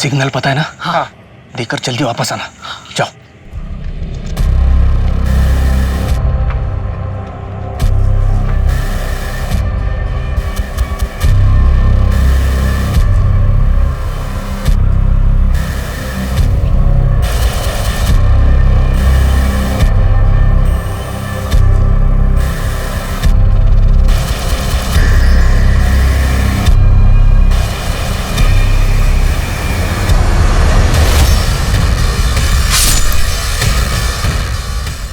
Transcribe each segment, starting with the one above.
Signal पता है ना? हाँ। देकर जल्दी वापस आना। जाओ।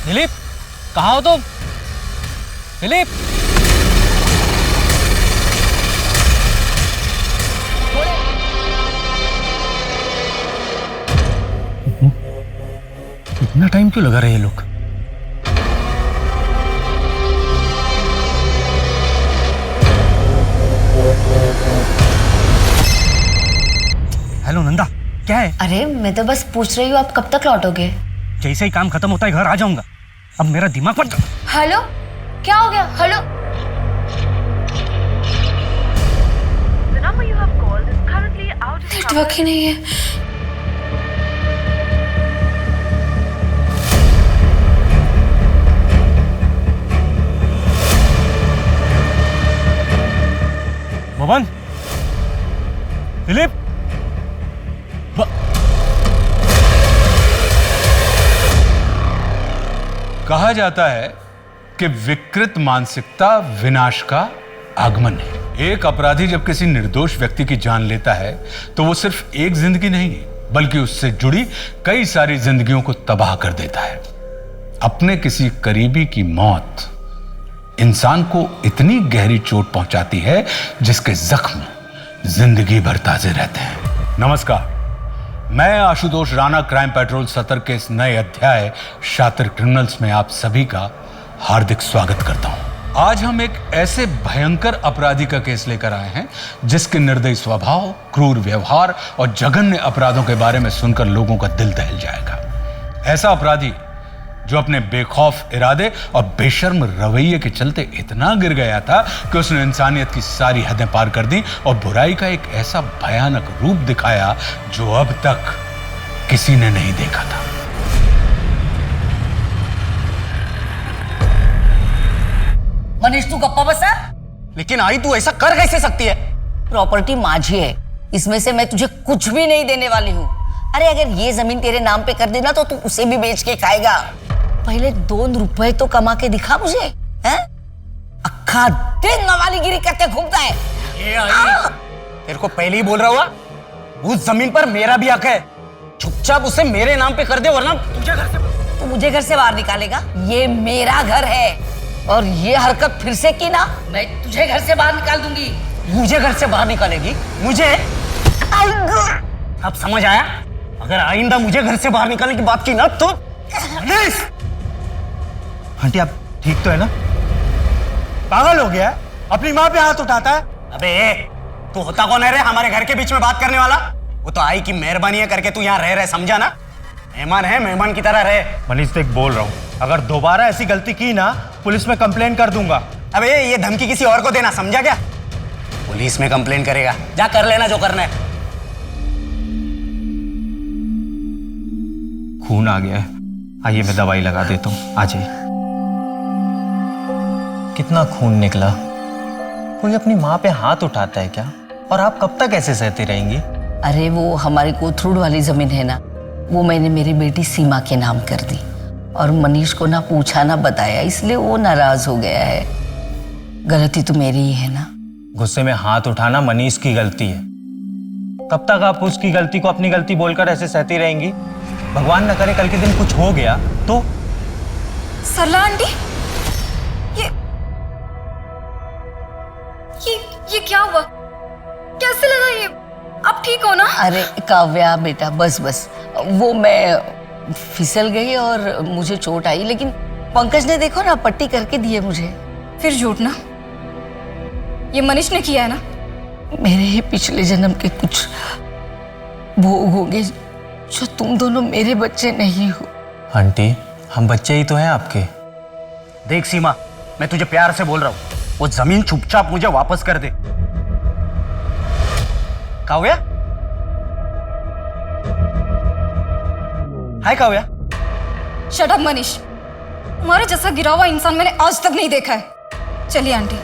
दिलीप, कहाँ हो तुम? दिलीप, इतना टाइम क्यों लगा रहे ये लोग? हेलो नंदा, क्या है? अरे मैं तो बस पूछ रही हूँ आप कब तक लौटोगे? जैसे ही काम खत्म होता है घर आ जाऊंगा। अब मेरा दिमाग पर। हेलो, क्या हो गया? हेलो। नेटवर्क ही नहीं है। मोहन, दिलीप, कहा जाता है कि विकृत मानसिकता विनाश का आगमन है। एक अपराधी जब किसी निर्दोष व्यक्ति की जान लेता है तो वो सिर्फ एक जिंदगी नहीं बल्कि उससे जुड़ी कई सारी जिंदगियों को तबाह कर देता है। अपने किसी करीबी की मौत इंसान को इतनी गहरी चोट पहुंचाती है जिसके जख्म जिंदगी भर ताजे रहते हैं। नमस्कार, मैं आशुतोष राणा क्राइम पेट्रोल सतर्क के इस नए अध्याय शातिर क्रिमिनल्स में आप सभी का हार्दिक स्वागत करता हूं। आज हम एक ऐसे भयंकर अपराधी का केस लेकर आए हैं जिसके निर्दयी स्वभाव, क्रूर व्यवहार और जघन्य अपराधों के बारे में सुनकर लोगों का दिल दहल जाएगा। ऐसा अपराधी जो अपने बेखौफ इरादे और बेशर्म रवैये के चलते इतना गिर गया था कि उसने इंसानियत की सारी हदें पार कर दी और बुराई का एक ऐसा भयानक रूप दिखाया जो अब तक किसी ने नहीं देखा था। मनीष, तू गप्पा बसा। लेकिन आई तू ऐसा कर कैसे सकती है? प्रॉपर्टी माझी है, इसमें से मैं तुझे कुछ भी नहीं देने वाली हूँ। अरे अगर ये जमीन तेरे नाम पे कर देना तो तू उसे भी बेच के खाएगा। पहले 2 रुपए तो कमा के दिखा मुझे, हैं? अक्खा दिन मवालीगिरी करते घूमता है। तेरे को पहले ही बोल रहा हुआ, उस जमीन पर मेरा भी हक है। चुपचाप उसे मेरे नाम पे कर दे वरना तू मुझे घर से बाहर निकालेगा। ये मेरा घर है और ये हरकत फिर से की ना, मैं तुझे घर से बाहर निकाल दूंगी। मुझे घर से बाहर निकालेगी? मुझे? अब समझ आया? अगर आइंदा मुझे घर से बाहर निकालने की बात की ना तो आंटी, आप ठीक तो है ना? पागल हो गया? अपनी माँ पे हाथ उठाता है? अबे तू होता कौन है रे हमारे घर के बीच में बात करने वाला? वो तो आई की मेहरबानी है करके तू यहाँ रह रहे, समझा ना? मेहमान है, मेहमान की तरह रहे। मनीष, देख बोल रहा हूँ, अगर दोबारा ऐसी गलती की ना पुलिस में कंप्लेन कर दूंगा। अबे ये धमकी किसी और को देना, समझा क्या? पुलिस में कंप्लेन करेगा? जा कर लेना जो करना है। खून आ गया है, आइए मैं दवाई लगा देता हूँ, आ जाइए। कितना खून निकला। कोई अपनी माँ पे हाथ उठाता है क्या? और आप कब तक ऐसे सहती रहेंगी? अरे वो हमारी कोथरूड वाली जमीन है ना, वो मैंने मेरी बेटी सीमा के नाम कर दी और मनीष को ना पूछा ना बताया, इसलिए वो नाराज हो गया है। गलती तो मेरी ही है ना। गुस्से में हाथ उठाना मनीष की गलती है। कब तक आप उसकी गलती को अपनी गलती बोलकर ऐसे सहती रहेंगी? भगवान न करे कल के दिन कुछ हो गया तो? सरला आंटी, ये क्या हुआ? कैसे लगा ये? आप ठीक हो ना? अरे काव्या बेटा, बस बस, वो मैं फिसल गई और मुझे चोट आई, लेकिन पंकज ने देखो ना पट्टी करके दी है मुझे। फिर झूठ ना, ये मनीष ने किया है ना? मेरे ही पिछले जन्म के कुछ भोग होंगे जो तुम दोनों मेरे बच्चे नहीं हो। आंटी, हम बच्चे ही तो हैं आपके। देख सीमा, मैं तुझे प्यार से बोल रहा हूँ, वो जमीन चुपचाप मुझे वापस कर दे। काव्या, हाय काव्या। शट अप मनीष, तुम्हारे जैसा गिरा हुआ इंसान मैंने आज तक नहीं देखा है। चलिए आंटी।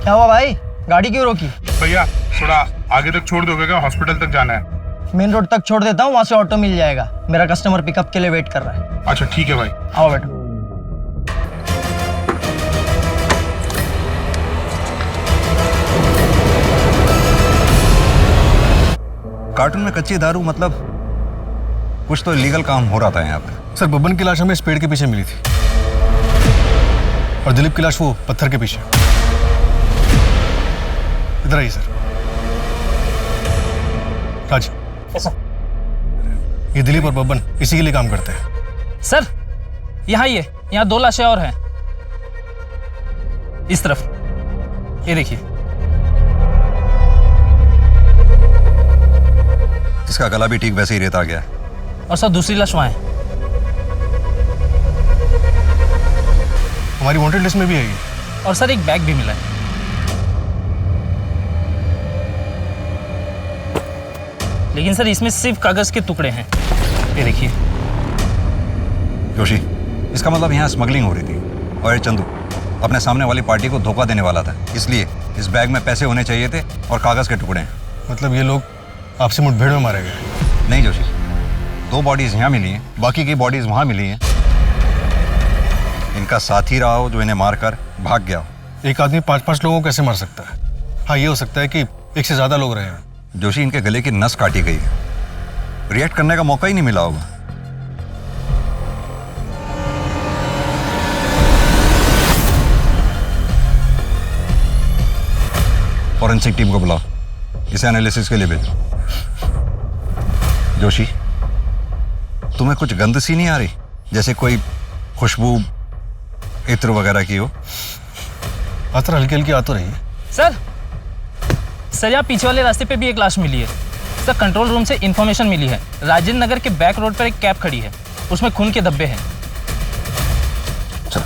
क्या हुआ भाई, गाड़ी क्यों रोकी? भैया थोड़ा आगे तक छोड़ दोगे क्या? हॉस्पिटल तक जाना है। मेन रोड तक छोड़ देता हूँ, वहां से ऑटो मिल जाएगा। मेरा कस्टमर पिकअप के लिए वेट कर रहा है। अच्छा ठीक है भाई। आओ बेटा। कार्टून में कच्ची दारू मतलब कुछ तो इलीगल काम हो रहा था यहाँ पे। सर बब्बन की लाश हमें इस पेड़ के पीछे मिली थी और दिलीप की लाश वो पत्थर के पीछे। इधर आइए सर। राज, ये दिलीप और बब्बन इसी के लिए काम करते हैं। सर यहाँ ये यहाँ 2 लाशें और हैं इस तरफ, ये देखिए। इसका गला भी ठीक वैसे ही रेता गया है। और सर दूसरी लाश वहाँ है। हमारी वांटेड लिस्ट में भी है ये। और सर एक बैग भी मिला है। लेकिन सर इसमें सिर्फ कागज के टुकड़े हैं, ये देखिए। जोशी, इसका मतलब यहाँ स्मगलिंग हो रही थी और ये चंदू अपने सामने वाली पार्टी को धोखा देने वाला था, इसलिए इस बैग में पैसे होने चाहिए थे और कागज के टुकड़े हैं। मतलब ये लोग आपसी मुठभेड़ में मारे गए? नहीं जोशी, 2 बॉडीज यहाँ मिली हैं, बाकी की बॉडीज वहाँ मिली हैं। इनका साथी रहा हो जो इन्हें मारकर भाग गया हो। एक आदमी 5-5 लोगों को कैसे मार सकता है? हाँ, ये हो सकता है कि एक से ज्यादा लोग रहे हैं। जोशी, इनके गले की नस काटी गई है, रिएक्ट करने का मौका ही नहीं मिला होगा। फॉरेंसिक टीम को बुलाओ, इसे एनालिसिस के लिए भेजो। जोशी, तुम्हें कुछ गंध सी नहीं आ रही, जैसे कोई खुशबू इत्र वगैरह की हो? आतर हल्की हल्की आ तो रही है। सर यहाँ पीछे वाले रास्ते पे भी एक लाश मिली है। सर कंट्रोल रूम से इंफॉर्मेशन मिली है, राजेंद्र नगर के बैक रोड पर एक कैब खड़ी है, उसमें खून के धब्बे हैं। चलो।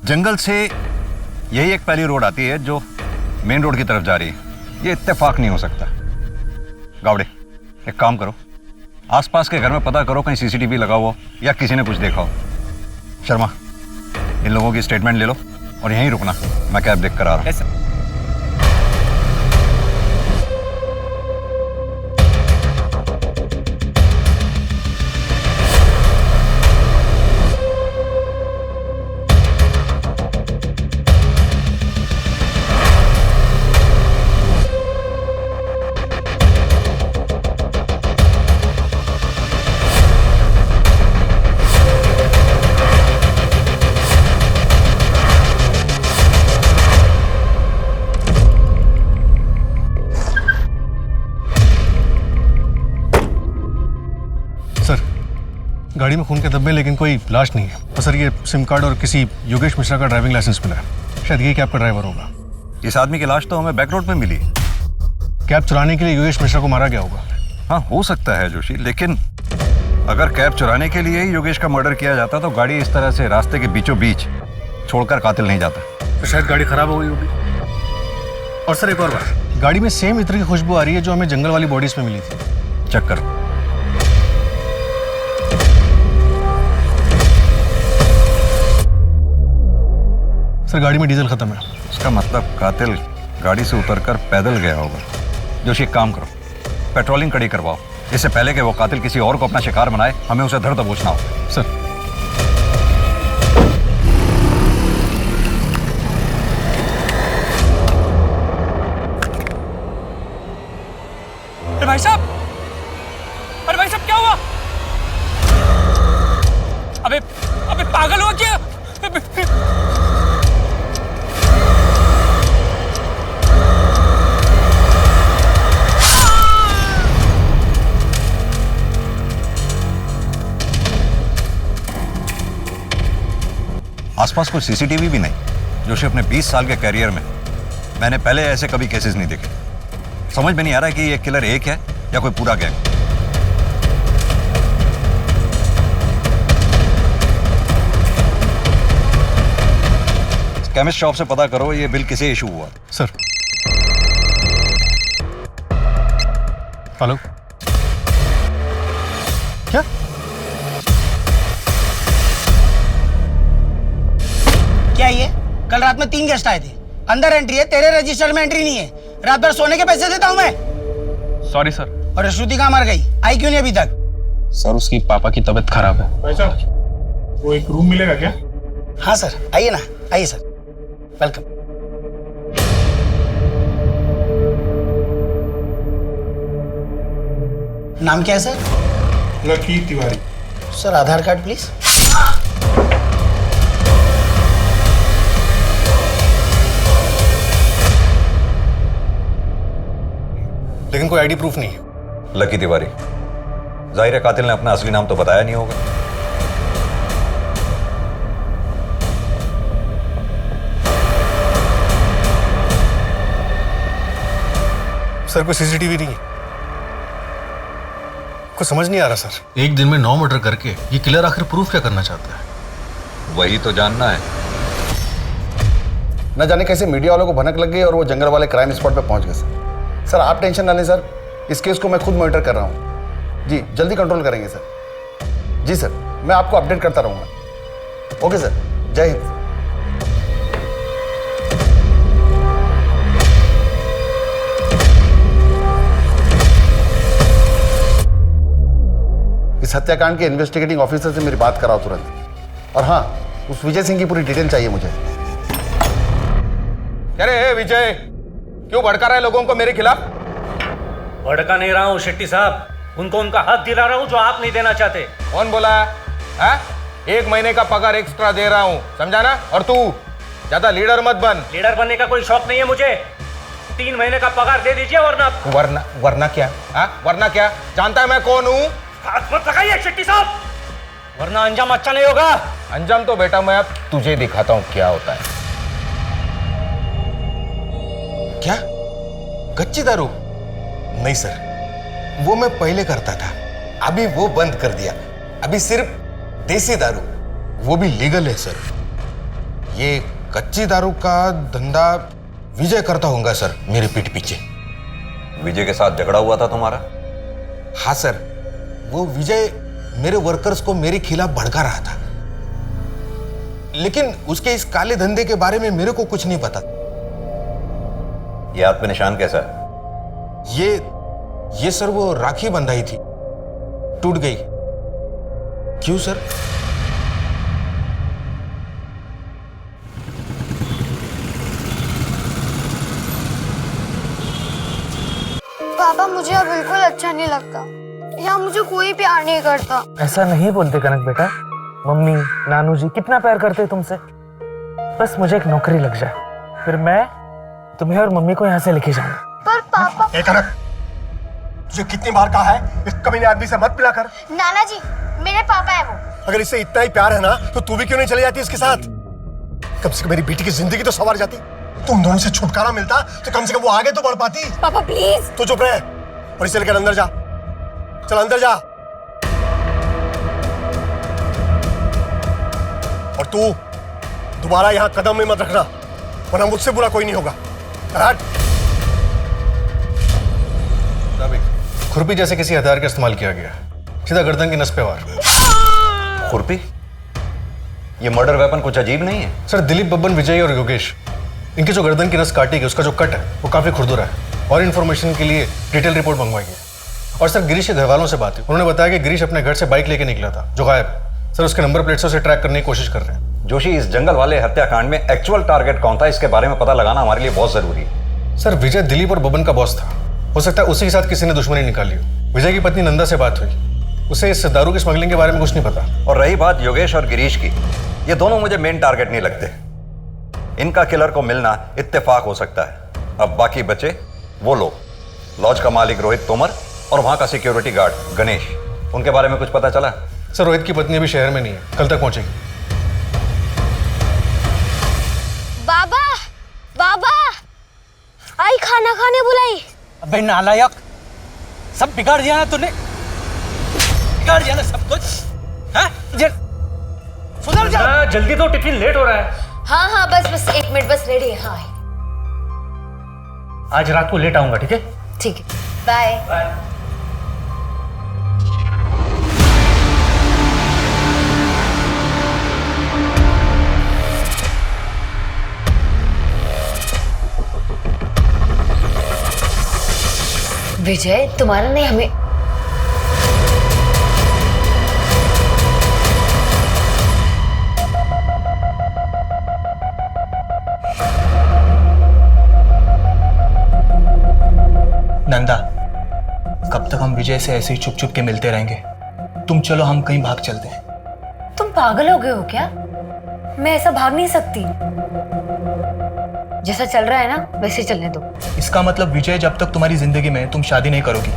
जंगल से यही एक पहली रोड आती है जो मेन रोड की तरफ जा रही है। ये इत्तेफाक नहीं हो सकता। गावड़े, एक काम करो, आसपास के घर में पता करो कहीं सीसीटीवी लगा हुआ या किसी ने कुछ देखा हो। शर्मा, इन लोगों की स्टेटमेंट ले लो और यहीं रुकना, मैं कैब देख कर आ रहा हूँ। गाड़ी में खून के धब्बे लेकिन कोई लाश नहीं है। तो सर ये सिम कार्ड और किसी योगेश मिश्रा का ड्राइविंग लाइसेंस मिला है, शायद ये कैब का ड्राइवर होगा। इस आदमी की लाश तो हमें बैक रोड पे मिली। कैब चुराने के लिए योगेश मिश्रा को मारा गया होगा। हाँ, हो सकता है जोशी, लेकिन अगर कैब चुराने के लिए ही योगेश का मर्डर किया जाता तो गाड़ी इस तरह से रास्ते के बीचों बीच छोड़कर कातिल नहीं जाता। तो शायद गाड़ी खराब हो गई होगी। और सर एक और बात, गाड़ी में सेम इत्र की खुशबू आ रही है जो हमें जंगल वाली बॉडीज में मिली थी। चेक करो। सर गाड़ी में डीजल खत्म है। इसका मतलब कातिल गाड़ी से उतरकर पैदल गया होगा। जोशी, एक काम करो, पेट्रोलिंग कड़ी करवाओ, इससे पहले कि वो कातिल किसी और को अपना शिकार बनाए, हमें उसे धर दबोचना हो। सर अरे भाई साहब, अरे भाई साहब क्या हुआ? अबे अबे पागल हुआ क्या? आसपास कोई सीसीटीवी भी नहीं। जोशी, अपने 20 साल के कैरियर में मैंने पहले ऐसे कभी केसेस नहीं देखे। समझ में नहीं आ रहा है कि ये किलर एक है या कोई पूरा गैंग। केमिस्ट शॉप से पता करो ये बिल किसे इशू हुआ। सर। हेलो। क्या? क्या ये? कल रात में 3 गेस्ट आए थे। अंदर एंट्री है, तेरे रजिस्टर में एंट्री नहीं है। रात भर सोने के पैसे देता हूं मैं। Sorry sir. और श्रुति कहाँ मर गई? आई क्यों नहीं अभी तक? सर उसकी पापा की तबीयत खराब है। भाई साहब, वो एक रूम मिलेगा क्या? हाँ सर, आइए ना, आइए सर, वेलकम। नाम क्या है sir? Lucky Tiwari. Sir Aadhaar card please. लेकिन कोई आईडी प्रूफ नहीं है। लकी तिवारी, जाहिर है कातिल ने अपना असली नाम तो बताया नहीं होगा। सर कोई सीसीटीवी नहीं है। कुछ समझ नहीं आ रहा सर। एक दिन में 9 मर्डर करके ये किलर आखिर प्रूफ क्या करना चाहता है? वही तो जानना है। न जाने कैसे मीडिया वालों को भनक लग गई और वो जंगल वाले क्राइम स्पॉट पे पहुंच गए सर। सर आप टेंशन ना लें सर, इस केस को मैं खुद मॉनिटर कर रहा हूँ जी, जल्दी कंट्रोल करेंगे सर। जी सर, मैं आपको अपडेट करता रहूँगा। ओके सर, जय हिंद। इस हत्याकांड के इन्वेस्टिगेटिंग ऑफिसर से मेरी बात कराओ तुरंत। और हाँ, उस विजय सिंह की पूरी डिटेल चाहिए मुझे। अरे विजय, क्यों भड़का रहा है लोगों को मेरे खिलाफ? भड़का नहीं रहा हूँ शेट्टी साहब, उनको उनका हक दिला रहा हूँ जो आप नहीं देना चाहते। कौन बोला है? 1 महीने का पगार एक्स्ट्रा दे रहा हूँ, समझा ना? और तू ज्यादा लीडर मत बन। लीडर बनने का कोई शौक नहीं है मुझे। 3 महीने का पगार दे दीजिए, वरना क्या? वरना क्या? जानता है मैं कौन हूँ? हाथ मत लगाइए शेट्टी साहब, वरना अंजाम अच्छा नहीं होगा। अंजाम तो बेटा मैं अब तुझे दिखाता हूँ क्या होता है। क्या? कच्ची दारू? नहीं सर, वो मैं पहले करता था, अभी वो बंद कर दिया। अभी सिर्फ देसी दारू, वो भी लीगल है सर। ये कच्ची दारू का धंधा विजय करता होगा सर, मेरे पीठ पीछे। विजय के साथ झगड़ा हुआ था तुम्हारा? हाँ सर, वो विजय मेरे वर्कर्स को मेरे खिलाफ भड़का रहा था, लेकिन उसके इस काले धंधे के बारे में मेरे को कुछ नहीं पता। ये हाथ पे निशान कैसा है? ये सर वो राखी बंधाई थी, टूट गई। क्यों सर? पापा मुझे अब बिल्कुल अच्छा नहीं लगता, यहाँ मुझे कोई प्यार नहीं करता। ऐसा नहीं बोलते कनक बेटा, मम्मी नानू जी कितना प्यार करते तुम्से। बस मुझे एक नौकरी लग जाए, फिर मैं तुम्हें और मम्मी को यहाँ से लेके जाऊंगा। पर पापा। कनक, तुझे कितनी बार कहा है इस कमीने आदमी से मत मिला कर। नाना जी, मेरे पापा है वो। अगर इससे इतना ही प्यार है ना तो तू भी क्यों नहीं चली जाती इसके साथ? कम से कम मेरी बेटी की जिंदगी तो संवर जाती। तुम दोनों से छुटकारा मिलता तो कम से कम वो आगे तो बढ़ पाती। पापा प्लीज। तो चुप रहे और इसे लेकर अंदर जा। चल अंदर जा। और तू दोबारा यहां कदम में मत रखना, वरना मुझसे बुरा कोई नहीं होगा। खुरपी जैसे किसी हथियार का इस्तेमाल किया गया, सीधा गर्दन की नस पे वार। खुरपी? ये मर्डर वेपन कुछ अजीब नहीं है? सर दिलीप, बब्बन, विजय और योगेश, इनकी जो गर्दन की नस काटी गई उसका जो कट है वो काफी खुरदुरा है। और इन्फॉर्मेशन के लिए डिटेल रिपोर्ट मंगवाई है। और सर गिरीश के घर वालों से बात हुई, उन्होंने बताया कि गिरीश अपने घर से बाइक लेके निकला था जो गायब है। सर उसके नंबर प्लेट से उसे ट्रैक करने की कोशिश कर रहे हैं। जोशी, इस जंगल वाले हत्याकांड में एक्चुअल टारगेट कौन था, इसके बारे में पता लगाना हमारे लिए बहुत जरूरी है। सर विजय दिलीप और बबन का बॉस था, हो सकता है उसी के साथ किसी ने दुश्मनी निकाली हो। विजय की पत्नी नंदा से बात हुई, उसे इस दारू की स्मगलिंग के बारे में कुछ नहीं पता। और रही बात योगेश और गिरीश की, ये दोनों मुझे मेन टारगेट नहीं लगते। इनका किलर को मिलना इत्तेफाक हो सकता है। अब बाकी बचे वो लोग, लॉज का मालिक रोहित तोमर और वहां का सिक्योरिटी गार्ड गणेश, उनके बारे में कुछ पता चला? सर रोहित की पत्नी अभी शहर में नहीं है, कल तक पहुंचेगी। आई खाना खाने बुलाई। अबे नालायक, सब बिगाड़ दिया ना तूने, बिगाड़ दिया ना सब कुछ। हाँ? सुधर जा। जल्दी तो, टिफिन लेट हो रहा है। हाँ हाँ बस 1 मिनट, बस रेडी है। हाँ आज रात को लेट आऊंगा, ठीक है? ठीक है, बाय बाय। विजय, तुम्हारा नहीं हमें। नंदा, कब तक हम विजय से ऐसे ही छुप छुप के मिलते रहेंगे? तुम चलो, हम कहीं भाग चलते हैं। तुम पागल हो गए हो क्या? मैं ऐसा भाग नहीं सकती। जैसा चल रहा है ना वैसे चलने दो। इसका मतलब विजय जब तक तुम्हारी जिंदगी में, तुम शादी नहीं करोगी।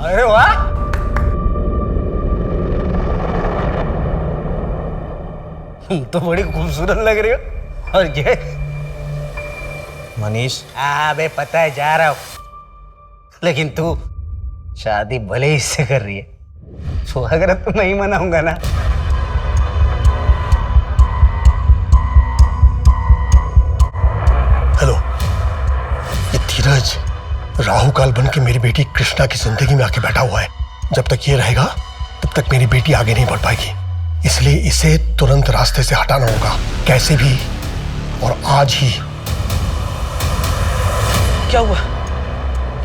अरे वाह, तुम तो बड़ी खूबसूरत लग रही हो। और ये मनीष, बे पता है जा रहा हूं, लेकिन तू शादी भले ही इससे कर रही है, स्वागत तो नहीं मनाऊंगा ना। हेलो, ये धीरज राहु काल बन के मेरी बेटी कृष्णा की जिंदगी में आके बैठा हुआ है। जब तक ये रहेगा तब तक मेरी बेटी आगे नहीं बढ़ पाएगी, इसलिए इसे तुरंत रास्ते से हटाना होगा, कैसे भी, और आज ही। क्या हुआ?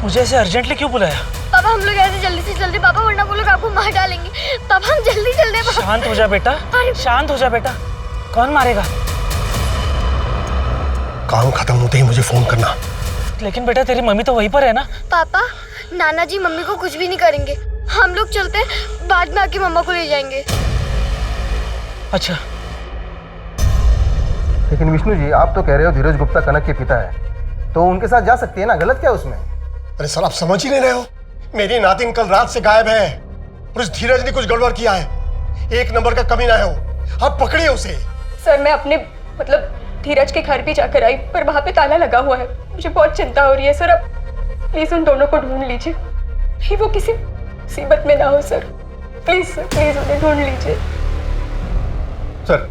मुझे ऐसे अर्जेंटली क्यों बुलाया? पापा हम लोग ऐसे जल्दी से जल्दी, पापा वरना वो लोग आपको मार डालेंगे। पापा हम जल्दी चलते हैं। शांत हो जा बेटा, शांत हो जा बेटा। कौन मारेगा? काम खत्म होते ही मुझे फोन करना। लेकिन बेटा तेरी मम्मी तो वहीं पर है ना। पापा नाना जी मम्मी को कुछ भी नहीं करेंगे, हम लोग चलते हैं, बाद में आके मम्मा को ले जाएंगे। अच्छा, लेकिन विष्णु जी, आप तो कह रहे हो धीरज गुप्ता कनक के पिता है, तो उनके साथ जा सकती है ना, गलत क्या है उसमें? अरे सर, आप समझ ही नहीं रहे हो। मेरी नातिन कल रात से गायब है और उस धीरज ने कुछ गड़बड़ किया है। 1 नंबर का कमीना है वो, आप पकड़िए उसे। सर मैं अपने मतलब धीरज के घर भी जाकर आई, पर वहाँ पे ताला लगा हुआ है। मुझे बहुत चिंता हो रही है सर, अब प्लीज उन दोनों को ढूंढ लीजिए, नहीं वो किसी मुसीबत में ना हो सर। प्लीज सर, प्लीज उन्हें ढूंढ लीजिए। सर,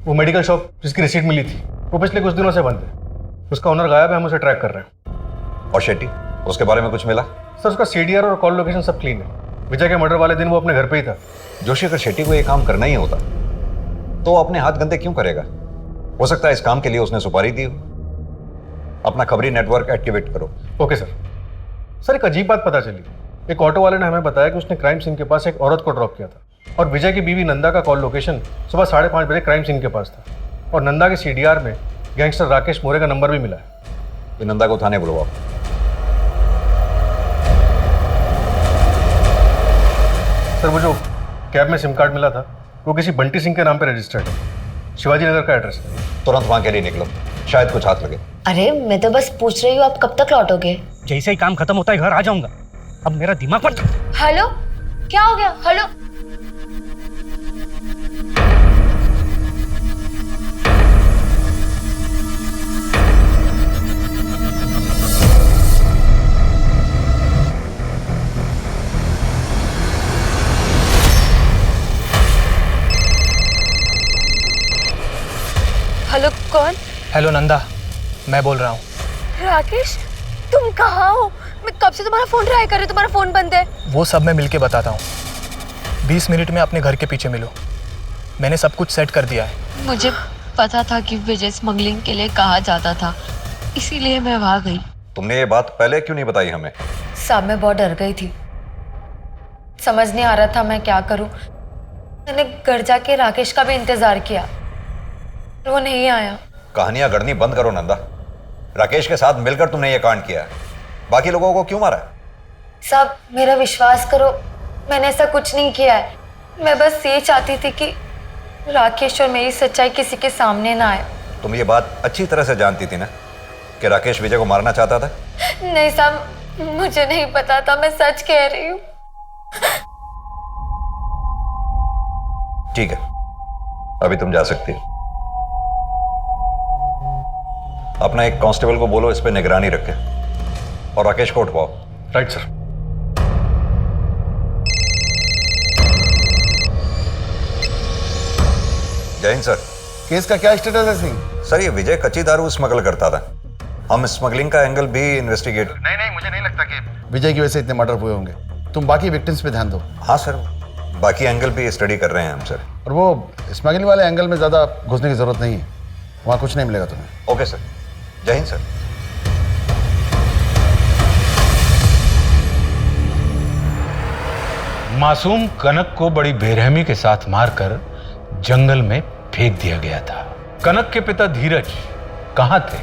वो मेडिकल शॉप जिसकी रिसीट मिली थी वो पिछले कुछ दिनों से बंद है, उसका ओनर गायब है, हम उसे ट्रैक कर रहे हैं। और शेट्टी, उसके बारे में कुछ मिला? सर, उसका सीडीआर और कॉल लोकेशन सब क्लीन है। विजय के मर्डर वाले दिन वो अपने घर पे ही था। जोशी, अगर शेट्टी को ये काम करना ही होता तो वो अपने हाथ गंदे क्यों करेगा? हो सकता है इस काम के लिए उसने सुपारी दी हो। अपना खबरी नेटवर्क एक्टिवेट करो। Okay sir. सर, एक अजीब बात पता चली। एक ऑटो वाले ने हमें बताया कि उसने क्राइम सीन के पास एक औरत को ड्रॉप किया था और विजय की बीवी नंदा का कॉल लोकेशन सुबह 5:30 बजे क्राइम सीन के पास था और नंदा के सीडीआर में गैंगस्टर राकेश मोरे का नंबर भी मिला है। तो नंदा को थाने बुलवाओ। सर, वो जो कैब में सिम कार्ड मिला था वो किसी बंटी सिंह के नाम पे रजिस्टर्ड है, शिवाजी नगर का एड्रेस है। तुरंत वहां के लिए निकलो, शायद कुछ हाथ लगे। अरे मैं तो बस पूछ रही हूँ, आप कब तक लौटोगे? जैसे ही काम खत्म होता है घर आ जाऊंगा। अब मेरा दिमाग पर। हेलो, क्या हो गया? हेलो, हेलो, कौन? हेलो नंदा, मैं बोल रहा हूँ। राकेश, तुम कहाँ हो? मैं कब से तुम्हारा फोन ट्राई कर रही हूँ, तुम्हारा फोन बंद है। वो सब मैं मिलके बताता हूँ। 20 मिनट में अपने घर के पीछे मिलो, मैंने सब कुछ सेट कर दिया है। मुझे पता था कि विजय स्मगलिंग के लिए कहा जाता था, इसीलिए मैं वहां गई। तुमने ये बात पहले क्यों नहीं बताई हमें? साहब मैं बहुत डर गई थी, समझ नहीं आ रहा था मैं क्या करूं। मैंने घर जाके राकेश का भी इंतजार किया, वो नहीं आया। कहानियां गढ़नी बंद करो नंदा। राकेश के साथ मिलकर तुमने ये कांड किया है, बाकी लोगों को क्यों मारा? साहब मेरा विश्वास करो, मैंने ऐसा कुछ नहीं किया है। मैं बस ये चाहती थी कि राकेश और मेरी सच्चाई किसी के सामने ना आए। तुम ये बात अच्छी तरह से जानती थी ना कि राकेश विजय को मारना चाहता था? नहीं साहब, मुझे नहीं पता था, मैं सच कह रही हूँ। ठीक है, अभी तुम जा सकती हो। अपना एक कांस्टेबल को बोलो इस पे निगरानी रखे और राकेश को उठवाओ। Right sir. जय हिंद सर। केस का क्या स्टेटस है सिंह? सर ये विजय कच्ची दारू स्मगल करता था, हम स्मगलिंग का एंगल भी इन्वेस्टिगेट। नहीं, मुझे नहीं लगता कि विजय की वजह से इतने मर्डर हुए होंगे। तुम बाकी विक्टिम्स पे ध्यान दो। हाँ सर, बाकी एंगल भी स्टडी कर रहे हैं हम सर। और वो स्मगलिंग वाले एंगल में ज्यादा घुसने की जरूरत नहीं है, वहां कुछ नहीं मिलेगा तुम्हें। ओके सर, जय हिंद सर। मासूम कनक को बड़ी बेरहमी के साथ मारकर जंगल में फेंक दिया गया था। कनक के पिता धीरज कहां थे,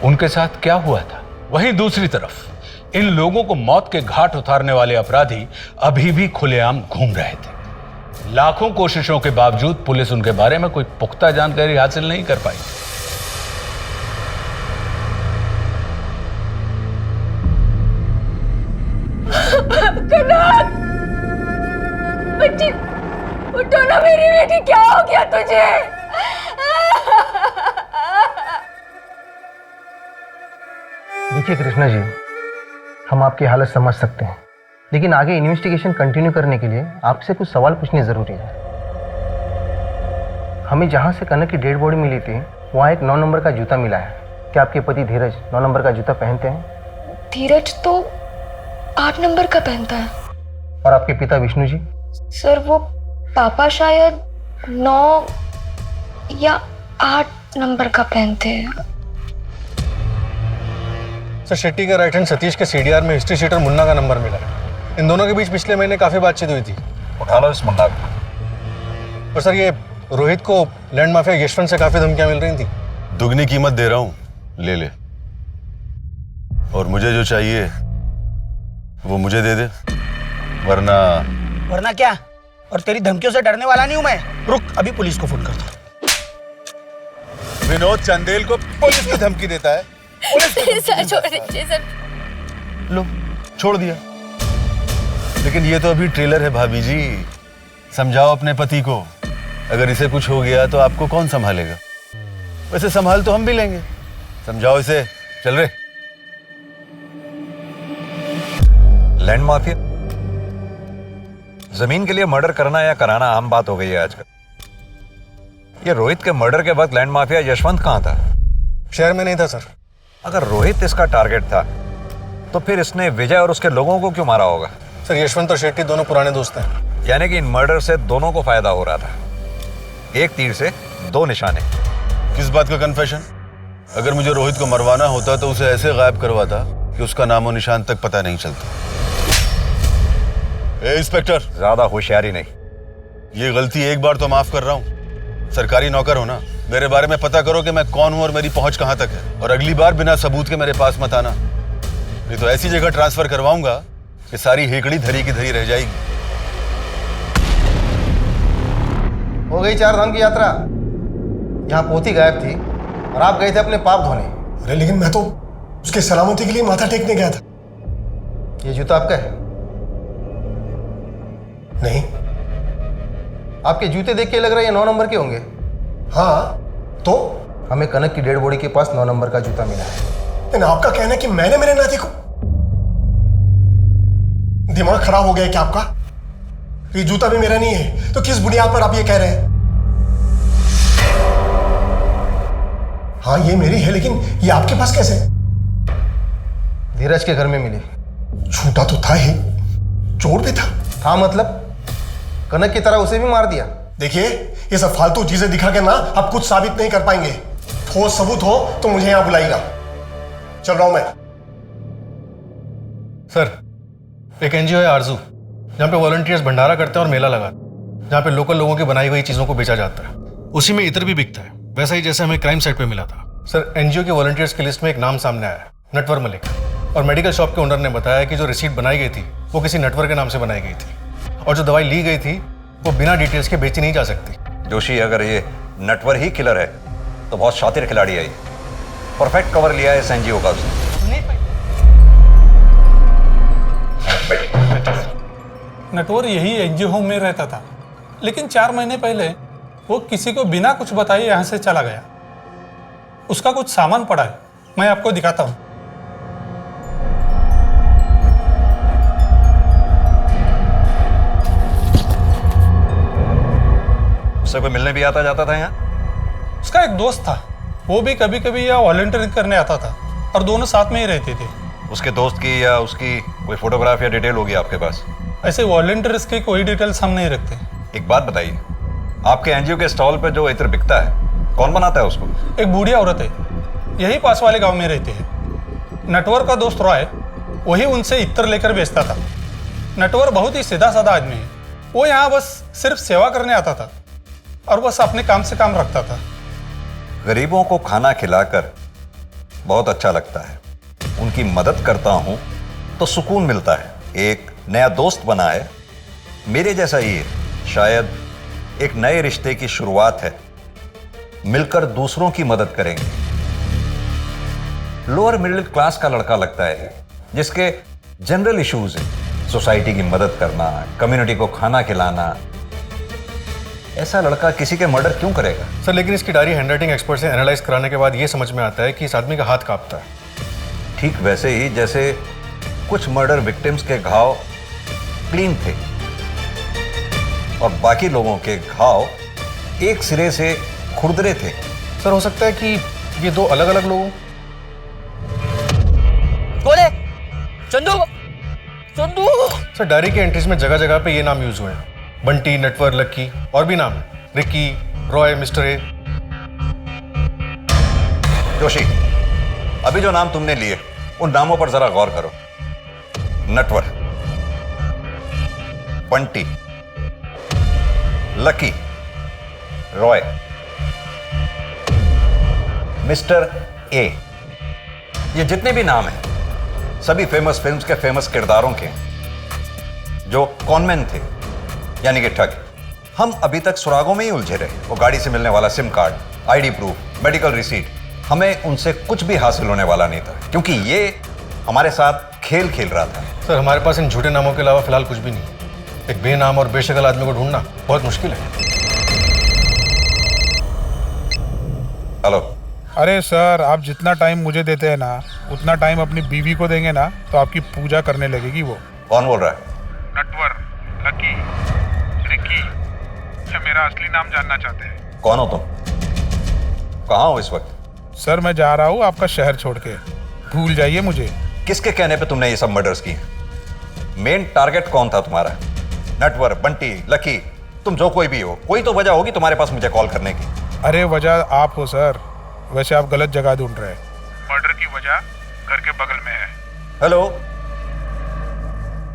उनके साथ क्या हुआ था? वहीं दूसरी तरफ इन लोगों को मौत के घाट उतारने वाले अपराधी अभी भी खुलेआम घूम रहे थे। लाखों कोशिशों के बावजूद पुलिस उनके बारे में कोई पुख्ता जानकारी हासिल नहीं कर पाई। कनक, बच्ची उठो ना मेरी बेटी, क्या हो गया तुझे? देखिए कृष्णा जी, हम आपकी हालत समझ सकते हैं, लेकिन आगे इन्वेस्टिगेशन कंटिन्यू करने के लिए आपसे कुछ सवाल पूछने जरूरी है। हमें जहां से कनक की डेड बॉडी मिली थी वहां एक 9 नंबर का जूता मिला है। क्या आपके पति धीरज 9 नंबर का जूता पहनते हैं? धीरज तो 8 नंबर का पहनता है। और आपके पिता विष्णु जी? सर वो पापा शायद 9 या 8 नंबर का पहनते हैं। सर शेट्टी का राइट हैंड सतीश के सीडीआर में हिस्ट्री शीटर मुन्ना का नंबर मिला है। इन दोनों के बीच पिछले महीने काफी बातचीत हुई थी। उठा लो इस मुन्ना को। और सर ये रोहित को लैंड माफिया यशवंत से काफी धमकियां मिल रही थी। दुगनी कीमत दे रहा हूं, ले ले। और मुझे जो चाहिए वो मुझे दे दे, वरना क्या? और तेरी धमकियों से डरने वाला नहीं हूं मैं। रुक, अभी पुलिस को फोन करता हूं। विनोद चंदेल को पुलिस की धमकी देता है। सर छोड़ दीजिए सर। लो छोड़ दिया, लेकिन ये तो अभी ट्रेलर है भाभी जी। समझाओ अपने पति को, अगर इसे कुछ हो गया तो आपको कौन संभालेगा? वैसे संभाल तो हम भी लेंगे। समझाओ इसे। चल रे। लैंड माफिया, जमीन के लिए मर्डर करना या कराना आम बात हो गई है आजकल। ये रोहित के मर्डर के वक्त लैंड माफिया यशवंत कहां था? शहर में नहीं था सर। अगर रोहित इसका टारगेट था तो फिर इसने विजय और उसके लोगों को क्यों मारा होगा? सर यशवंत और शेट्टी दोनों पुराने दोस्त हैं। यानी कि इन मर्डर से दोनों को फायदा हो रहा था। एक तीर से 2 निशाने। किस बात का कन्फेशन? अगर मुझे रोहित को मरवाना होता तो उसे ऐसे गायब करवाता कि उसका नामो निशान तक पता नहीं चलता। इंस्पेक्टर, ज्यादा होशियारी नहीं। ये गलती एक बार तो माफ कर रहा हूं। सरकारी नौकर हो ना, मेरे बारे में पता करो कि मैं कौन हूं और मेरी पहुंच कहां तक है। और अगली बार बिना सबूत के मेरे पास मत आना, नहीं तो ऐसी जगह ट्रांसफर करवाऊंगा कि सारी हेकड़ी धरी की धरी रह जाएगी। हो गई 4 धाम की यात्रा। यहाँ पोथी गायब थी और आप गए थे अपने पाप धोने। अरे लेकिन मैं तो उसके सलामती के लिए माथा टेकने गया था। ये जूता आपका है? नहीं। आपके जूते देख के लग रहा है ये 9 नंबर के होंगे। हाँ तो? हमें कनक की डेड बॉडी के पास 9 नंबर का जूता मिला है। लेकिन आपका कहना है कि मैंने मेरे नाती को। दिमाग खराब हो गया क्या आपका? ये जूता भी मेरा नहीं है तो किस बुनियाद पर आप ये कह रहे हैं? हाँ ये मेरी है, लेकिन ये आपके पास कैसे? धीरज के घर में मिली। झूठा तो था ही, चोर भी था मतलब कनक की तरह उसे भी मार दिया। देखिए ये सब फालतू चीजें दिखा के ना आप कुछ साबित नहीं कर पाएंगे। ठोस सबूत हो तो मुझे यहां बुलाइएगा। चल रहा हूं मैं। सर एक एनजीओ है आरजू, जहां पे वॉलंटियर्स भंडारा करते हैं और मेला लगाते हैं, जहां पे लोकल लोगों की बनाई हुई चीजों को बेचा जाता है। उसी में इत्र भी बिकता है, वैसा ही जैसे हमें क्राइम साइट पे मिला था। सर एनजीओ के वॉलंटियर्स की लिस्ट में एक नाम सामने आया, नटवर मलिक, और मेडिकल शॉप के ओनर ने बताया कि जो रिसीट बनाई गई थी वो किसी नटवर के नाम से बनाई गई थी, और जो दवाई ली गई थी वो बिना डिटेल्स के बेची नहीं जा सकती। जोशी, अगर ये नटवर ही किलर है तो बहुत शातिर खिलाड़ी है ये। परफेक्ट कवर लिया है इस एनजीओ का उसने। नटवर यही एनजीओ होम में रहता था, लेकिन 4 महीने पहले वो किसी को बिना कुछ बताए यहाँ से चला गया। उसका कुछ सामान पड़ा है, मैं आपको दिखाता हूँ। उससे कोई मिलने भी आता जाता था यहाँ? उसका एक दोस्त था, वो भी कभी कभी यहाँ वॉलंटियरिंग करने आता था और दोनों साथ में ही रहते थे। उसके दोस्त की या उसकी कोई फोटोग्राफ या डिटेल होगी आपके पास? ऐसे वॉलंटियर्स की कोई डिटेल्स हम नहीं रखते। एक बात बताइए, आपके एनजीओ के स्टॉल पे जो इत्र बिकता है कौन बनाता है उसको? एक बूढ़ी औरत है, यही पास वाले गांव में रहती है। नटवर का दोस्त रॉय वही उनसे इत्र लेकर बेचता था। नटवर बहुत ही सीधा साधा आदमी है, वो यहाँ बस सिर्फ सेवा करने आता था और बस अपने काम से काम रखता था। गरीबों को खाना खिलाकर बहुत अच्छा लगता है, उनकी मदद करता हूं तो सुकून मिलता है। एक नया दोस्त बना है, मेरे जैसा ही है, शायद एक नए रिश्ते की शुरुआत है, मिलकर दूसरों की मदद करेंगे। लोअर मिडिल क्लास का लड़का लगता है जिसके जनरल इश्यूज हैं, सोसाइटी की मदद करना, कम्युनिटी को खाना खिलाना। ऐसा लड़का किसी के मर्डर क्यों करेगा? सर लेकिन इसकी डायरी हैंडराइटिंग एक्सपर्ट से एनालाइज कराने के बाद ये समझ में आता है कि इस आदमी का हाथ कांपता है। ठीक वैसे ही जैसे कुछ मर्डर विक्टिम्स के घाव क्लीन थे और बाकी लोगों के घाव एक सिरे से खुरदरे थे। सर हो सकता है कि ये दो अलग अलग लोग। कौन है? चंदू। चंदू। सर डायरी के एंट्रीज में जगह जगह पे ये नाम यूज हुए हैं, बंटी, नटवर, लक्की, और भी नाम है, Ricky, Roy, mister A. Joshi, अभी जो नाम तुमने लिए उन नामों पर जरा गौर करो। Natwar, Bunty, lucky, Roy, mister A, ये जितने भी नाम हैं सभी फेमस फिल्म्स के फेमस किरदारों के जो कॉनमैन थे, यानी कि ठग। हम अभी तक सुरागों में ही उलझे रहे। वो गाड़ी से मिलने वाला SIM card, ID proof, medical receipt, हमें उनसे कुछ भी हासिल होने वाला नहीं था क्योंकि ये हमारे साथ खेल खेल रहा था। सर हमारे पास इन झूठे नामों के अलावा फिलहाल कुछ भी नहीं। एक बेनाम और बेशक्ल आदमी को ढूंढना बहुत मुश्किल है। हेलो। अरे सर, आप जितना टाइम मुझे देते हैं ना उतना टाइम अपनी बीवी को देंगे ना तो आपकी पूजा करने लगेगी वो। कौन बोल रहा है? नटवर, लकी, रिकी, या मेरा असली नाम जानना चाहते हैं? कौन हो तुम? कहाँ हो इस वक्त? सर मैं जा रहा हूँ आपका शहर छोड़ के, भूल जाइए मुझे। किसके कहने पे तुमने ये सब मर्डर्स किए? मेन टारगेट कौन था तुम्हारा? नटवर, बंटी, लकी, तुम जो कोई भी हो, कोई तो वजह होगी तुम्हारे पास मुझे कॉल करने की। अरे वजह आप हो सर, वैसे आप गलत जगह ढूंढ रहे हैं। मर्डर की वजह घर के बगल में है। हेलो,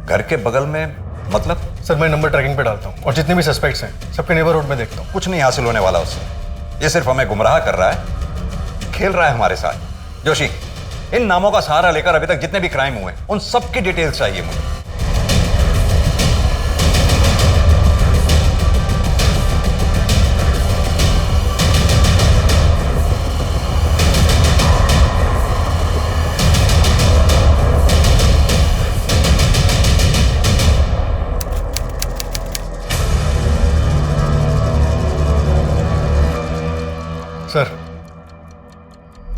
घर के बगल में मतलब? सर मैं नंबर ट्रैकिंग पे डालता हूँ और जितने भी सस्पेक्ट्स हैं सबके नेबरहुड में देखता हूँ। कुछ नहीं हासिल होने वाला उससे, ये सिर्फ हमें गुमराह कर रहा है, खेल रहा है हमारे साथ। जोशी, इन नामों का सहारा लेकर अभी तक जितने भी क्राइम हुए उन सब की डिटेल्स चाहिए मुझे। सर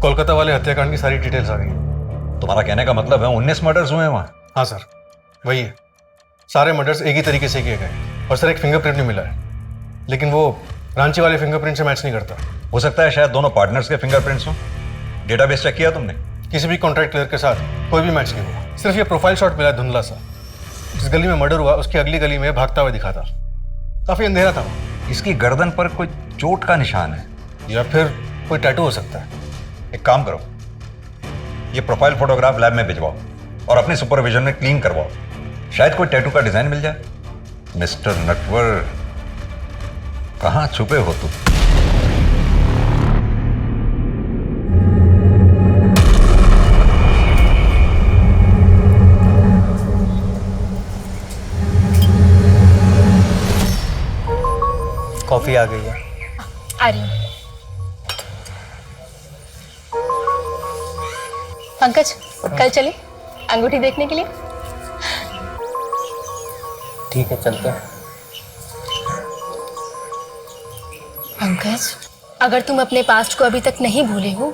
कोलकाता वाले हत्याकांड की सारी डिटेल्स आ गई। तुम्हारा कहने का मतलब है 19 मर्डर्स हुए हैं वहां? हाँ सर वही है, सारे मर्डर्स एक ही तरीके से किए गए और सर एक फिंगरप्रिंट भी मिला है, लेकिन वो रांची वाले फिंगरप्रिंट से मैच नहीं करता। हो सकता है शायद दोनों पार्टनर्स के फिंगरप्रिंट्स हो। डेटाबेस चेक किया तुमने? किसी भी कॉन्ट्रैक्ट क्लियर के साथ कोई भी मैच नहीं हुआ, सिर्फ ये प्रोफाइल शॉट मिला धुंधला सा। जिस गली में मर्डर हुआ उसकी अगली गली में भागता हुआ दिखा था, काफी अंधेरा था। इसकी गर्दन पर कोई चोट का निशान है या फिर कोई टैटू हो सकता है। एक काम करो, ये प्रोफाइल फोटोग्राफ लैब में भिजवाओ और अपने सुपरविजन में क्लीन करवाओ, शायद कोई टैटू का डिजाइन मिल जाए। मिस्टर नटवर, कहां छुपे हो तुम? कॉफी आ गई है। आ रही हूँ। पंकज, कल चले अंगूठी देखने के लिए? ठीक है, चलते हैं। पंकज, अगर तुम अपने पास्ट को अभी तक नहीं भूले हो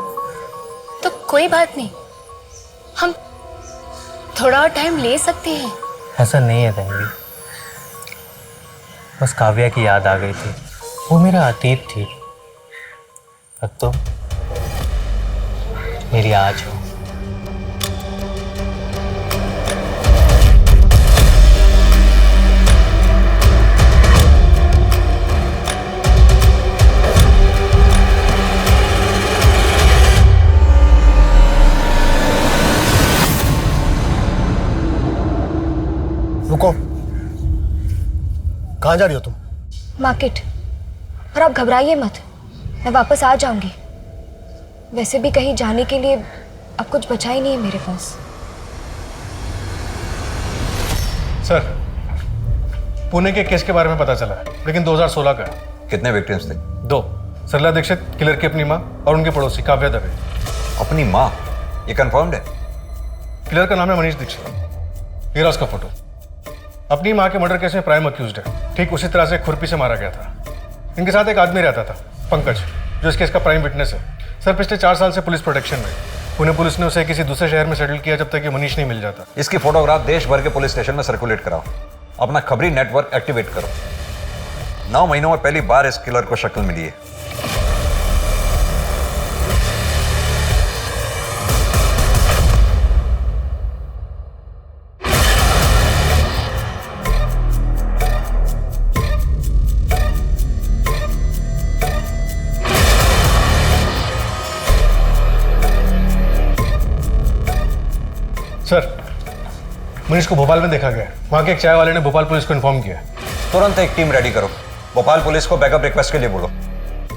तो कोई बात नहीं, हम थोड़ा और टाइम ले सकते हैं। ऐसा नहीं है तन्वी, बस काव्या की याद आ गई थी। वो मेरा अतीत थी, अब तो मेरी आज हो। रुको, कहाँ जा रही हो तुम? मार्केट। और आप घबराइए मत, मैं वापस आ जाऊंगी। वैसे भी कहीं जाने के लिए अब कुछ बचा ही नहीं है मेरे पास। सर, पुणे के केस के बारे में पता चला है, लेकिन 2016 का है। कितने विक्टिम्स थे? 2। सरला दीक्षित, किलर की अपनी माँ, और उनके पड़ोसी काव्या दवे। अपनी माँ? ये कंफर्म्ड है? किलर का नाम है मनीष दीक्षित। ये रहा उसका फोटो। अपनी माँ के मर्डर केस में प्राइम अक्यूज्ड है। ठीक उसी तरह से खुरपी से मारा गया था। इनके साथ एक आदमी रहता था, पंकज, जो इस केस का प्राइम विटनेस है। सर, पिछले 4 साल से पुलिस प्रोटेक्शन में। पुणे पुलिस ने उसे किसी दूसरे शहर में सेटल किया जब तक कि मनीष नहीं मिल जाता। इसकी फोटोग्राफ देश भर के पुलिस स्टेशन में सर्कुलेट कराओ। अपना खबरी नेटवर्क एक्टिवेट करो। 9 महीनों में पहली बार इस किलर को शक्ल मिली है। सर, मनीष को भोपाल में देखा गया। वहाँ के एक चाय वाले ने भोपाल पुलिस को इन्फॉर्म किया। तुरंत एक टीम रेडी करो। भोपाल पुलिस को बैकअप रिक्वेस्ट के लिए बोलो।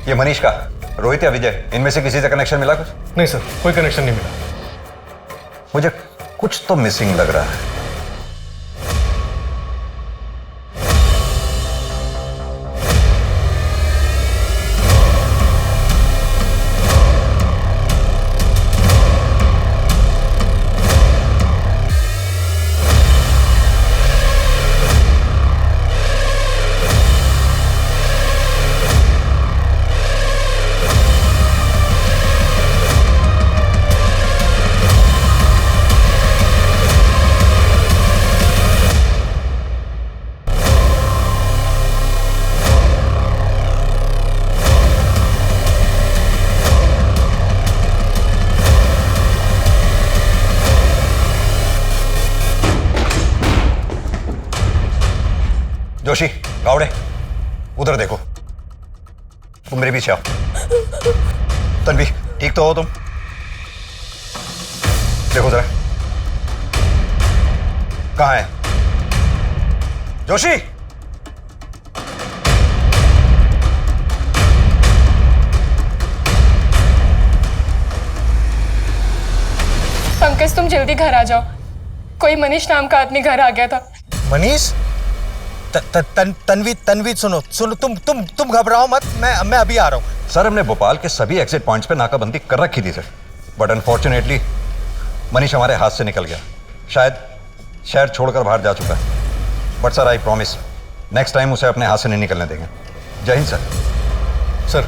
ये मनीष का, रोहित या विजय, इनमें से किसी से कनेक्शन मिला कुछ? नहीं सर, कोई कनेक्शन नहीं मिला। मुझे कुछ तो मिसिंग लग रहा है। जोशी, गावड़े, उधर देखो। तुम मेरे पीछे आओ। तन्वी, ठीक तो हो तुम? देखो जरा, कहाँ है जोशी? पंकज, तुम जल्दी घर आ जाओ। कोई मनीष नाम का आदमी घर आ गया था। मनीष? तन्वी सुनो, तुम घबराओ मत, मैं अभी आ रहा हूँ। सर, हमने भोपाल के सभी एग्जिट पॉइंट्स पे नाकाबंदी कर रखी थी सर, बट अनफॉर्चुनेटली मनीष हमारे हाथ से निकल गया। शायद शहर छोड़कर बाहर जा चुका है। But sir, I promise, next time उसे अपने हाथ से नहीं निकलने देंगे। जय हिंद सर। सर,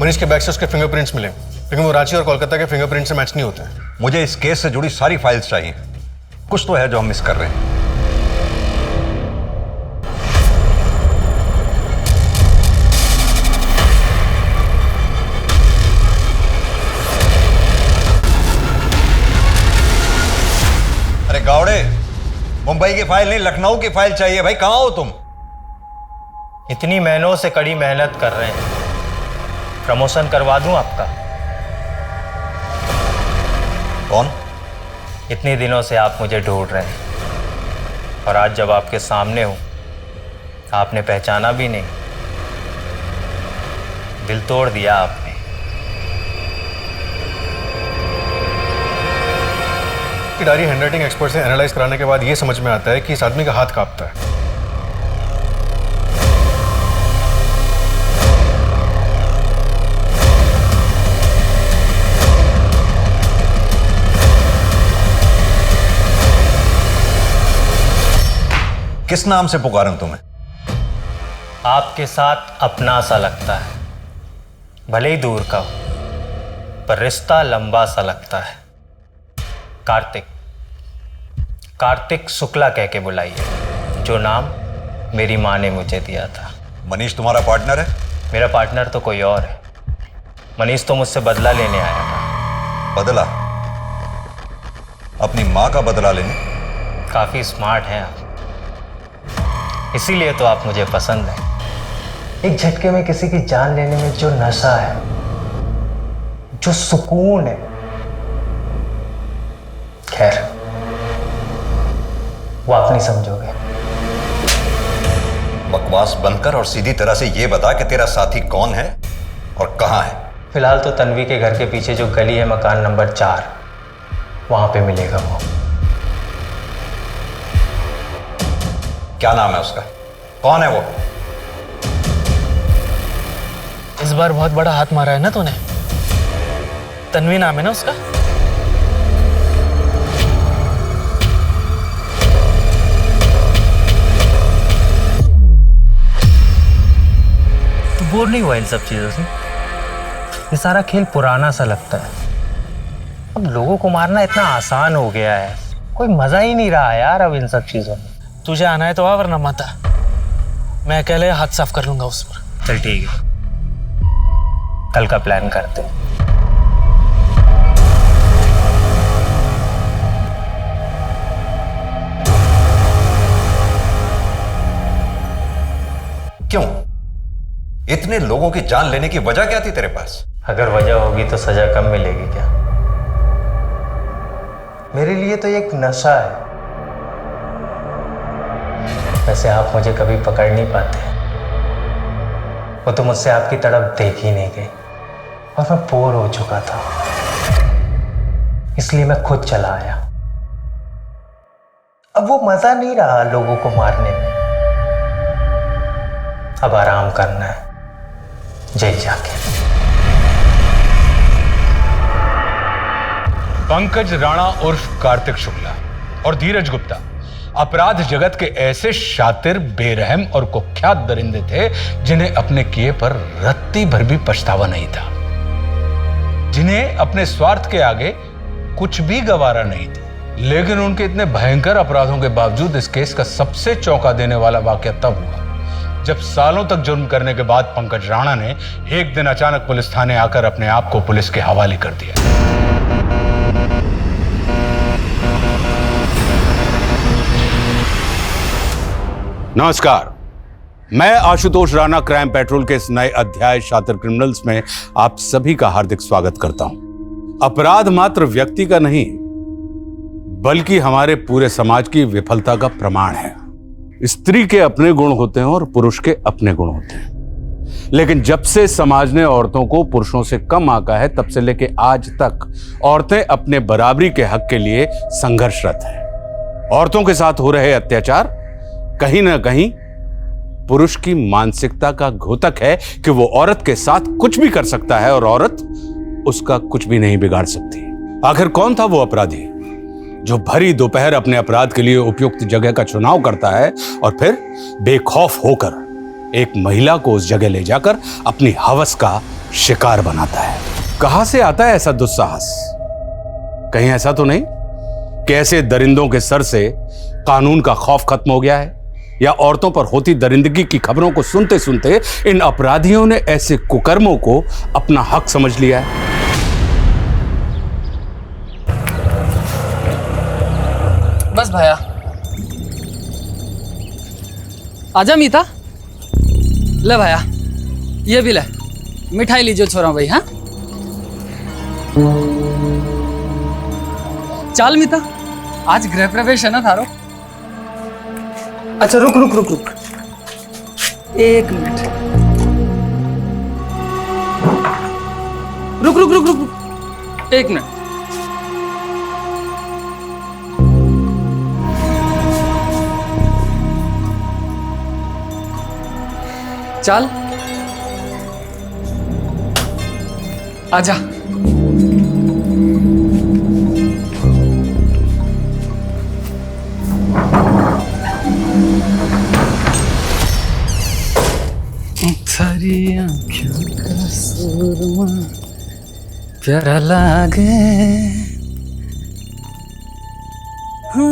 मनीष के बैग से उसके फिंगरप्रिंट्स मिले, लेकिन वो रांची और कोलकाता के फिंगरप्रिंट से मैच नहीं होते हैं। मुझे इस केस से जुड़ी सारी फाइल्स चाहिए। कुछ तो है जो हम मिस कर रहे हैं। गावड़े, मुंबई की फाइल नहीं, लखनऊ की फाइल चाहिए भाई। कहां हो तुम? इतनी महीनों से कड़ी मेहनत कर रहे हैं, प्रमोशन करवा दूं आपका? कौन? इतने दिनों से आप मुझे ढूंढ रहे हैं और आज जब आपके सामने हूं, आपने पहचाना भी नहीं। दिल तोड़ दिया आपने। की डायरी हैंडराइटिंग एक्सपर्ट से एनालाइज कराने के बाद ये समझ में आता है कि इस आदमी का हाथ कांपता है। किस नाम से पुकारूं तुम्हें? आपके साथ अपना सा लगता है, भले ही दूर का हो, पर रिश्ता लंबा सा लगता है। कार्तिक, कार्तिक शुक्ला कह के बुलाइए, जो नाम मेरी माँ ने मुझे दिया था। मनीष तुम्हारा पार्टनर है? मेरा पार्टनर तो कोई और है। मनीष तो मुझसे बदला लेने आया था। बदला? अपनी माँ का बदला लेने? काफी स्मार्ट हैं आप, इसीलिए तो आप मुझे पसंद हैं। एक झटके में किसी की जान लेने में जो नशा है, जो सुकून है, खैर वो आप नहीं समझोगे। बकवास बंद कर और सीधी तरह से ये बता कि तेरा साथी कौन है और कहाँ है। फिलहाल तो तन्वी के घर के पीछे जो गली है, मकान नंबर 4, वहां पे मिलेगा वो। क्या नाम है उसका? कौन है वो? इस बार बहुत बड़ा हाथ मारा है ना तूने। तन्वी नाम है ना उसका? तो बोर नहीं हुआ इन सब चीजों से? ये सारा खेल पुराना सा लगता है। अब लोगों को मारना इतना आसान हो गया है, कोई मजा ही नहीं रहा यार अब इन सब चीजों में। तुझे आना है तो आ, वरना मत आ। मैं अकेले हाथ साफ कर लूंगा उस पर। चल ठीक है, कल का प्लान करते हैं। क्यों? इतने लोगों की जान लेने की वजह क्या थी तेरे पास? अगर वजह होगी तो सजा कम मिलेगी क्या? मेरे लिए तो ये एक नशा है। वैसे आप मुझे कभी पकड़ नहीं पाते, वो तो मुझसे आपकी तड़प देख ही नहीं गई और मैं बोर हो चुका था, इसलिए मैं खुद चला आया। अब वो मजा नहीं रहा लोगों को मारने में, अब आराम करना है जेल जाके। पंकज राणा उर्फ कार्तिक शुक्ला और धीरज गुप्ता अपराध जगत के ऐसे शातिर, बेरहम और कुख्यात दरिंदे थे जिन्हें अपने किए पर रत्ती भर भी पछतावा नहीं था, जिन्हें अपने स्वार्थ के आगे कुछ भी गवारा नहीं था। लेकिन उनके इतने भयंकर अपराधों के बावजूद इस केस का सबसे चौंका देने वाला वाकया तब हुआ जब सालों तक जुर्म करने के बाद पंकज राणा ने एक दिन अचानक पुलिस थाने आकर अपने आप को पुलिस के हवाले कर दिया। नमस्कार, मैं आशुतोष राणा क्राइम पेट्रोल के इस नए अध्याय शातिर क्रिमिनल्स में आप सभी का हार्दिक स्वागत करता हूं। अपराध मात्र व्यक्ति का नहीं बल्कि हमारे पूरे समाज की विफलता का प्रमाण है। स्त्री के अपने गुण होते हैं और पुरुष के अपने गुण होते हैं, लेकिन जब से समाज ने औरतों को पुरुषों से कम आंका है तब से लेके आज तक औरतें अपने बराबरी के हक के लिए संघर्षरत हैं। औरतों के साथ हो रहे अत्याचार कहीं ना कहीं पुरुष की मानसिकता का घोतक है कि वो औरत के साथ कुछ भी कर सकता है और औरत उसका कुछ भी नहीं बिगाड़ सकती। आखिर कौन था वो अपराधी जो भरी दोपहर अपने अपराध के लिए उपयुक्त जगह का चुनाव करता है और फिर बेखौफ होकर एक महिला को उस जगह ले जाकर अपनी हवस का शिकार बनाता है? कहां से आता है ऐसा दुस्साहस? कहीं ऐसा तो नहीं कि ऐसे दरिंदों के सर से कानून का खौफ खत्म हो गया है, या औरतों पर होती दरिंदगी की खबरों को सुनते सुनते इन अपराधियों ने ऐसे कुकर्मों को अपना हक समझ लिया है? बस भैया, आजा मीता। ले भैया, ये भी ले, मिठाई लीजिए छोरा भाई। हाँ चल मीता, आज गृह प्रवेश है ना थारो? अच्छा रुक रुक रुक रुक, एक मिनट, रुक रुक रुक रुक रुक, एक मिनट। चल आजा। प्यारा लागे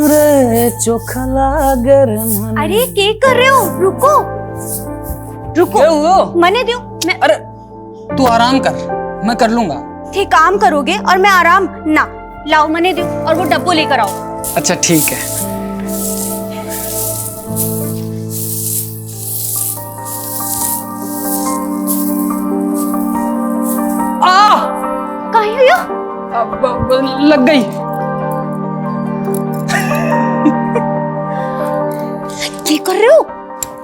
रे चोखा लागे रे मन। अरे क्या कर रहे हो? रुको रुको, मने दो। मैं अरे तू आराम कर, मैं कर लूंगा। ठीक काम करोगे और मैं आराम ना। लाओ मने दो और वो डब्बो लेकर आओ। अच्छा ठीक है। कहीं हुई हो? लग गई। क्या कर रहे हो?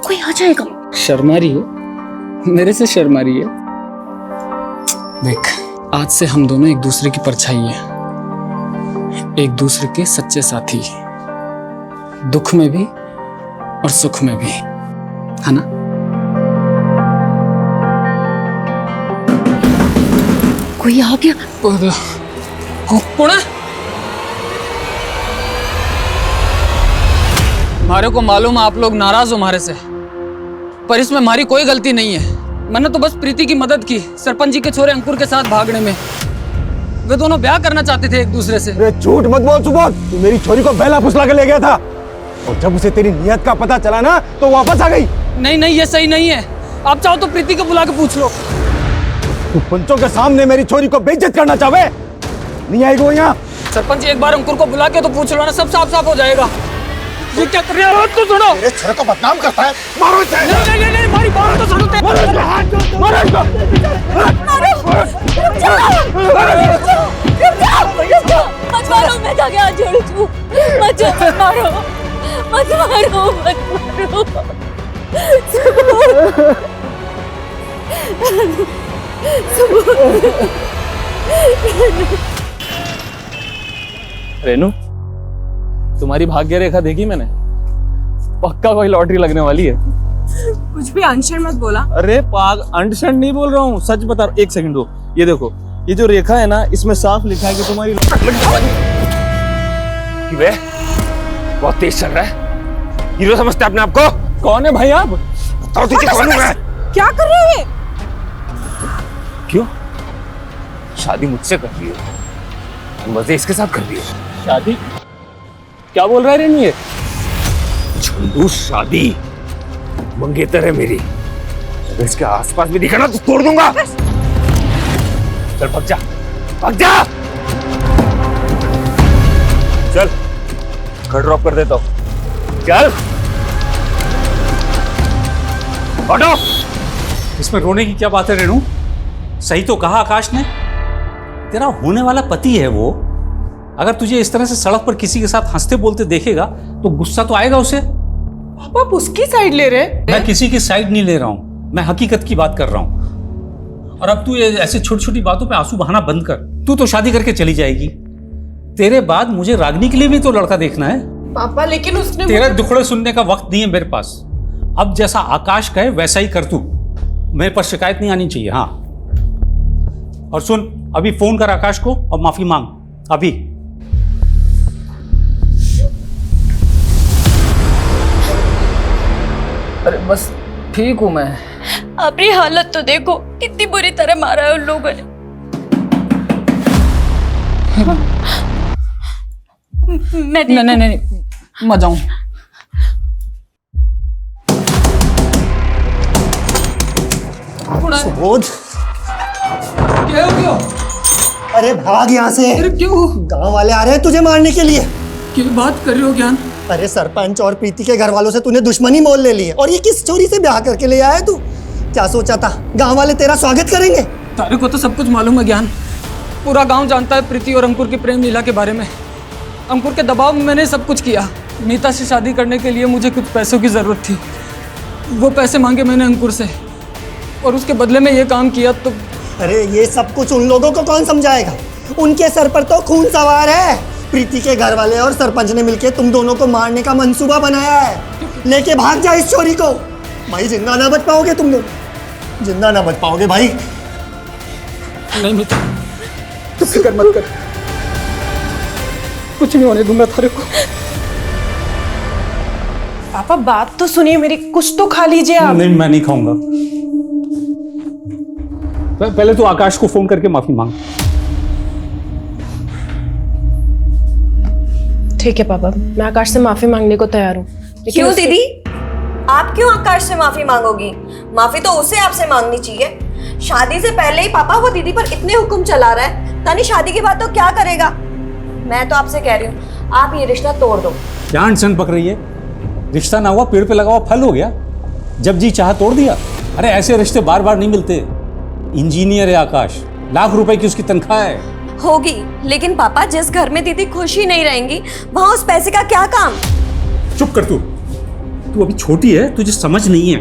कोई आ जाएगा। शर्मा रही हो, मेरे से शर्मा रही है। देख, आज से हम दोनों एक दूसरे की परछाई हैं, एक दूसरे के सच्चे साथी, दुख में भी और सुख में भी, है ना? कोई आ गया। कौन है? हमारे को मालूम है आप लोग नाराज हो हमारे से, पर इसमें हमारी कोई गलती नहीं है। मैंने तो बस प्रीति की मदद की सरपंच जी के छोरे अंकुर के साथ भागने में। वे दोनों ब्याह करना चाहते थे एक दूसरे से। अरे झूठ मत बोल सुबोध, तू मेरी छोरी को बेला फुसला के ले गया था और जब उसे तेरी नियत का पता चला ना तो वापस आ गई। नहीं नहीं, ये सही नहीं है। आप चाहो तो प्रीति को बुला के पूछ लो। तू पंचों के सामने मेरी छोरी को बेइज्जत करना चाहे? नहीं आएगी वो यहाँ। सरपंच एक बार अंकुर को बुला के तो पूछ लो ना, सब साफ साफ हो जाएगा। ये क्या कर रहे हो? तो सुनो, मेरे छोरे को बदनाम करता है। मारो इसे। नहीं नहीं नहीं, हमारी बात तो सुनो। मारो इसको, हाथ जोड़, मारो इसको। मत मारो, मैं जाके हाथ जोड़ू तू। मत मारो, मत मारो, मत मारो। रेनू, तुम्हारी भाग्य रेखा देखी मैंने, पक्का कोई लॉटरी लगने वाली है। कुछ भी अनशन मत बोला। अरे पाग, अनशन नहीं बोल रहा हूँ, सच बता। एक सेकंड दो, ये देखो, ये जो रेखा है ना, इसमें साफ लिखा है कि तुम्हारी वे बहुत तेज चल रहा है। हीरो समझते अपने आप को? कौन है भाई आप? बताओ तुझे कौन हूँ मैं? क्या कर रहे हैं? क्यों? शादी मुझसे कर रही हो, मजे इसके साथ कर रही हो। शादी? क्या बोल रहा है रेनू ये? झंडू शादी मंगेतर है मेरी। अगर इसके आसपास भी दिखा ना तो तोड़ दूंगा। चल भाग जा, भाग जा। चल घर ड्रॉप कर देता हूं। चल ऑटो। इसमें रोने की क्या बात है रेनू? सही तो कहा आकाश ने, तेरा होने वाला पति है वो। अगर तुझे इस तरह से सड़क पर किसी के साथ हंसते बोलते देखेगा तो गुस्सा तो आएगा उसे। पापा आप उसकी साइड ले रहे? मैं किसी की साइड नहीं ले रहा हूं, मैं हकीकत की बात कर रहा हूं। और अब तू ये ऐसे छोटी छोटी बातों पे आंसू बहाना बंद कर। तू तो शादी करके चली जाएगी, तेरे बाद मुझे रागनी के लिए भी तो लड़का देखना है। पापा लेकिन उसने तेरा दुखड़े सुनने का वक्त नहीं है मेरे पास। अब जैसा आकाश कहे वैसा ही कर तू, मेरे पर शिकायत नहीं आनी चाहिए। हाँ, और सुन, अभी फोन कर आकाश को और माफी मांग अभी। अरे बस ठीक हूं मैं। अपनी हालत तो देखो, कितनी बुरी तरह मारा है उन लोगों ने। मैं नहीं नहीं नहीं, मत जाऊं। सुबोध, क्या हो गया? अरे भाग यहाँ से। अरे क्यों? गांव वाले आ रहे हैं तुझे मारने के लिए। क्या बात कर रहे हो ज्ञान? अरे सरपंच और प्रीति के घर वालों से तूने दुश्मनी मोल ले ली है। और ये किस चोरी से ब्याह करके ले आया तू? क्या सोचा था गांव वाले तेरा स्वागत करेंगे? तारे को तो सब कुछ मालूम है ज्ञान। पूरा गांव जानता है प्रीति और अंकुर की प्रेम लीला के बारे में। अंकुर के दबाव में मैंने सब कुछ किया। मीता से शादी करने के लिए मुझे कुछ पैसों की जरूरत थी, वो पैसे मांगे मैंने अंकुर से और उसके बदले में ये काम किया। तो अरे ये सब कुछ उन लोगों को कौन समझाएगा? उनके सर पर तो खून सवार है। प्रीति के घर वाले और सरपंच ने मिलकर तुम दोनों को मारने का मंसूबा बनाया है। लेके भाग जा इस चोरी को। भाई जिंदा ना बच पाओगे तुम लोग, जिंदा ना बच पाओगे भाई। नहीं मीता, तू फिक्र मत कर, कुछ नहीं होने दूंगा थारे को। पापा बात तो सुनिए मेरी, कुछ तो खा लीजिए आप। नहीं, मैं नहीं खाऊंगा। पहले तो आकाश को फोन करके माफी मांग। ठीक है पापा, मैं आकाश से माफी मांगने को तैयार हूँ। क्यों दीदी? आप क्यों आकाश से माफी मांगोगी? माफी तो उसे आपसे मांगनी चाहिए। शादी से पहले ही पापा वो दीदी पर इतने हुक्म चला रहा है, तानी शादी के बाद तो क्या करेगा? मैं तो आपसे कह रही हूँ, आप ये रिश्ता तोड़ दो। क्या अड़चन पक रही है? रिश्ता ना हुआ पेड़ पे लगा हुआ फल हो गया। जब जी चाह तोड़ दिया। अरे ऐसे रिश्ते बार बार नहीं मिलते। इंजीनियर है आकाश, लाख रुपए की उसकी तनख्वाह है। होगी, लेकिन पापा जिस घर में दीदी खुश ही नहीं रहेंगी वहां उस पैसे का क्या काम? चुप कर तू अभी छोटी है, तुझे समझ नहीं है।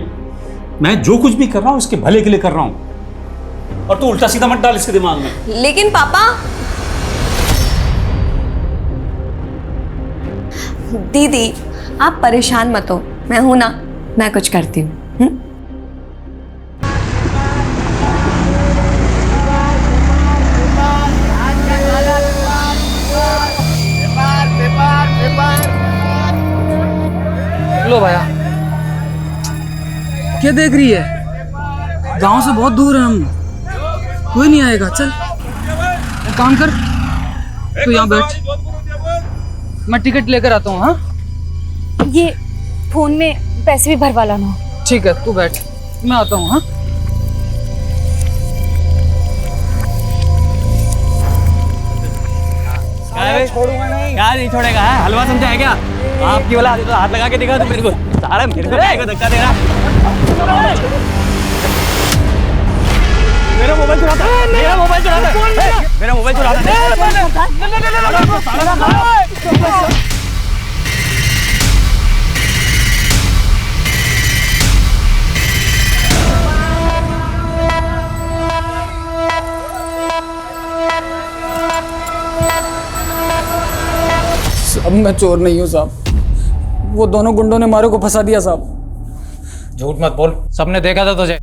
मैं जो कुछ भी कर रहा हूँ इसके भले के लिए कर रहा हूँ, और तू उल्टा सीधा मत डाल इसके दिमाग में। लेकिन पापा, दीदी आप परेशान मत हो, मैं हूं ना, मैं कुछ करती हूँ। लो भैया, क्या देख रही है? गांव से बहुत दूर है हम, कोई नहीं आएगा। चल एक काम कर, तू यहाँ बैठ, मैं टिकट लेकर आता हूँ। हाँ, ये फोन में पैसे भी भरवा लाना। ठीक है, तू बैठ, मैं आता हूँ। हाँ, छोड़ूंगा नहीं। क्या नहीं छोड़ेगा? है हलवा समझा है क्या? आपकी वाला तो हाथ लगा के दिखा तो मेरे को सारा मेरे को धक्का दे रहा। मेरा मोबाइल चुराता है, मेरा मोबाइल चुराता है, मेरा मोबाइल चुराता है। अब मैं चोर नहीं हूँ साहब, वो दोनों गुंडों ने मारे को फंसा दिया साहब। झूठ मत बोल, सबने देखा था तुझे,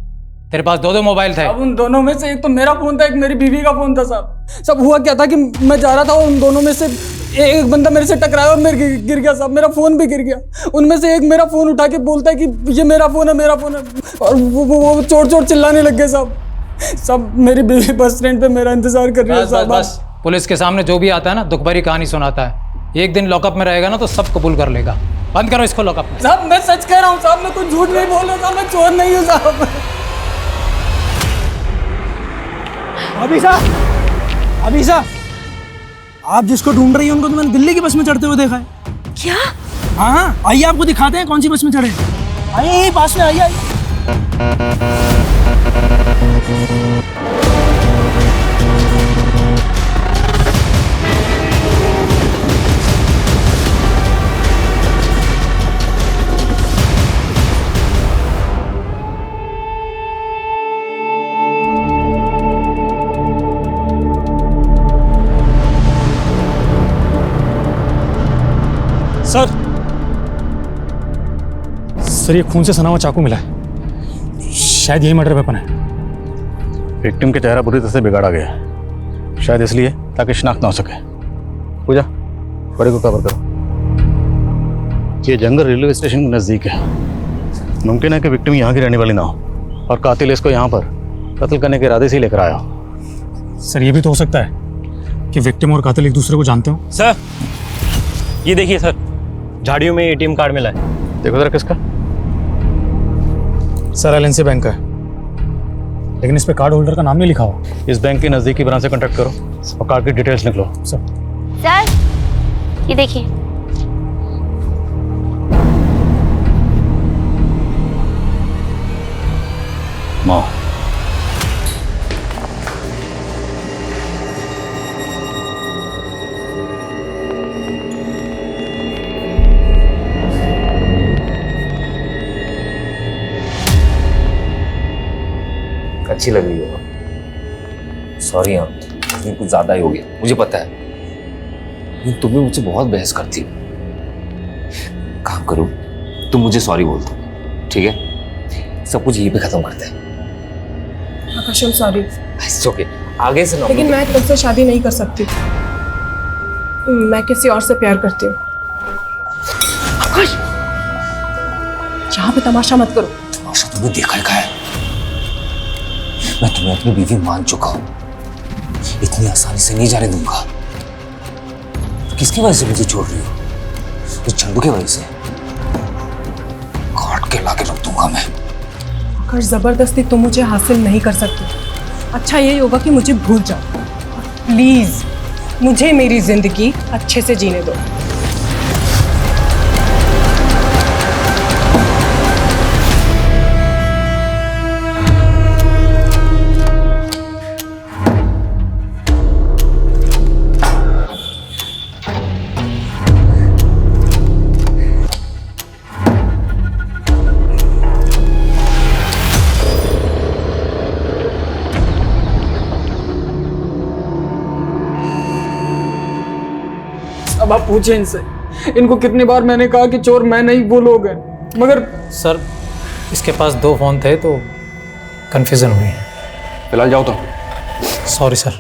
तेरे पास दो थे। अब उन दोनों में से एक तो मेरा फोन था, एक मेरी बीवी का फोन था साहब। सब हुआ क्या था कि मैं जा रहा था, उन दोनों में से एक बंदा मेरे से टकराया और मेरे गिर गया साहब, मेरा फोन भी गिर गया। उनमें से एक मेरा फोन उठा के बोलता है कि ये मेरा फोन है, मेरा फोन है, और वो चोर चोर चिल्लाने लग गए साहब। सब मेरी बीवी बस स्टैंड पे मेरा इंतजार कर रही है साहब। बस पुलिस के सामने जो भी आता है ना, दुख भरी कहानी सुनाता है। एक दिन लॉकअप में रहेगा ना तो सब कबूल कर लेगा। बंद करो इसको लॉकअप में। साहब मैं सच कह रहा हूँ साहब, मैं कुछ झूठ नहीं बोल रहा साहब, मैं चोर नहीं हूँ साहब। अभी साहब, आप जिसको ढूंढ रही हैं उनको तो मैंने दिल्ली की बस में चढ़ते हुए देखा है। क्या? हाँ, आइए आपको दिखाते हैं कौन सी बस में चढ़े। आइए पास में आइए। सर ये खून से सना हुआ चाकू मिला है, शायद यही मर्डर वेपन है। विक्टिम का चेहरा बुरी तरह से बिगाड़ा गया है, शायद इसलिए ताकि शिनाख्त ना हो सके। पूजा, बड़े को कवर करो। ये जंगल रेलवे स्टेशन के नज़दीक है, मुमकिन है कि विक्टिम यहाँ की रहने वाली ना हो और कातिल इसको यहाँ पर कत्ल करने के इरादे से लेकर आया हो। सर ये भी तो हो सकता है कि विक्टिम और कातिल एक दूसरे को जानते हो। सर ये देखिए सर, झाड़ियों में एटीएम कार्ड मिला है। देखो जरा किसका। सर एलएनसी बैंक का है, लेकिन इस पे कार्ड होल्डर का नाम नहीं लिखा हुआ। इस बैंक के नज़दीकी ब्रांच से कॉन्टैक्ट करो और कार्ड की डिटेल्स निकलो। सर ये देखिए, माँ अच्छी लग रही हो। सॉरी हाँ, कुछ ज्यादा ही हो गया, मुझे पता है, लेकिन तुम भी मुझसे बहुत बहस करती हो। काम करो, तुम मुझे सॉरी बोल दो, ठीक है? सब कुछ यहीं पे खत्म करते हैं। आकाश सॉरी। इट्स ओके, आगे से ना। लेकिन मैं तुमसे शादी नहीं कर सकती, मैं किसी और से प्यार करती हूँ। आकाश, यहाँ पे तमाशा मत करो। तमाशा तुमने देखा है, मैं तुम्हें अपनी बीवी मान चुका हूं, इतनी आसानी से नहीं जाने दूंगा। किसकी वजह से मुझे छोड़ रही हो? इस चंदू की वजह से काट के लाके रख दूंगा मैं। अगर जबरदस्ती तुम मुझे हासिल नहीं कर सकते, अच्छा यही होगा कि मुझे भूल जाओ। प्लीज मुझे मेरी जिंदगी अच्छे से जीने दो। अब आप पूछे इनसे, इनको कितनी बार मैंने कहा कि चोर मैं नहीं वो लोग हैं, मगर सर इसके पास 2 फोन थे तो कंफ्यूजन हुई। फिलहाल जाओ तो। Sorry sir.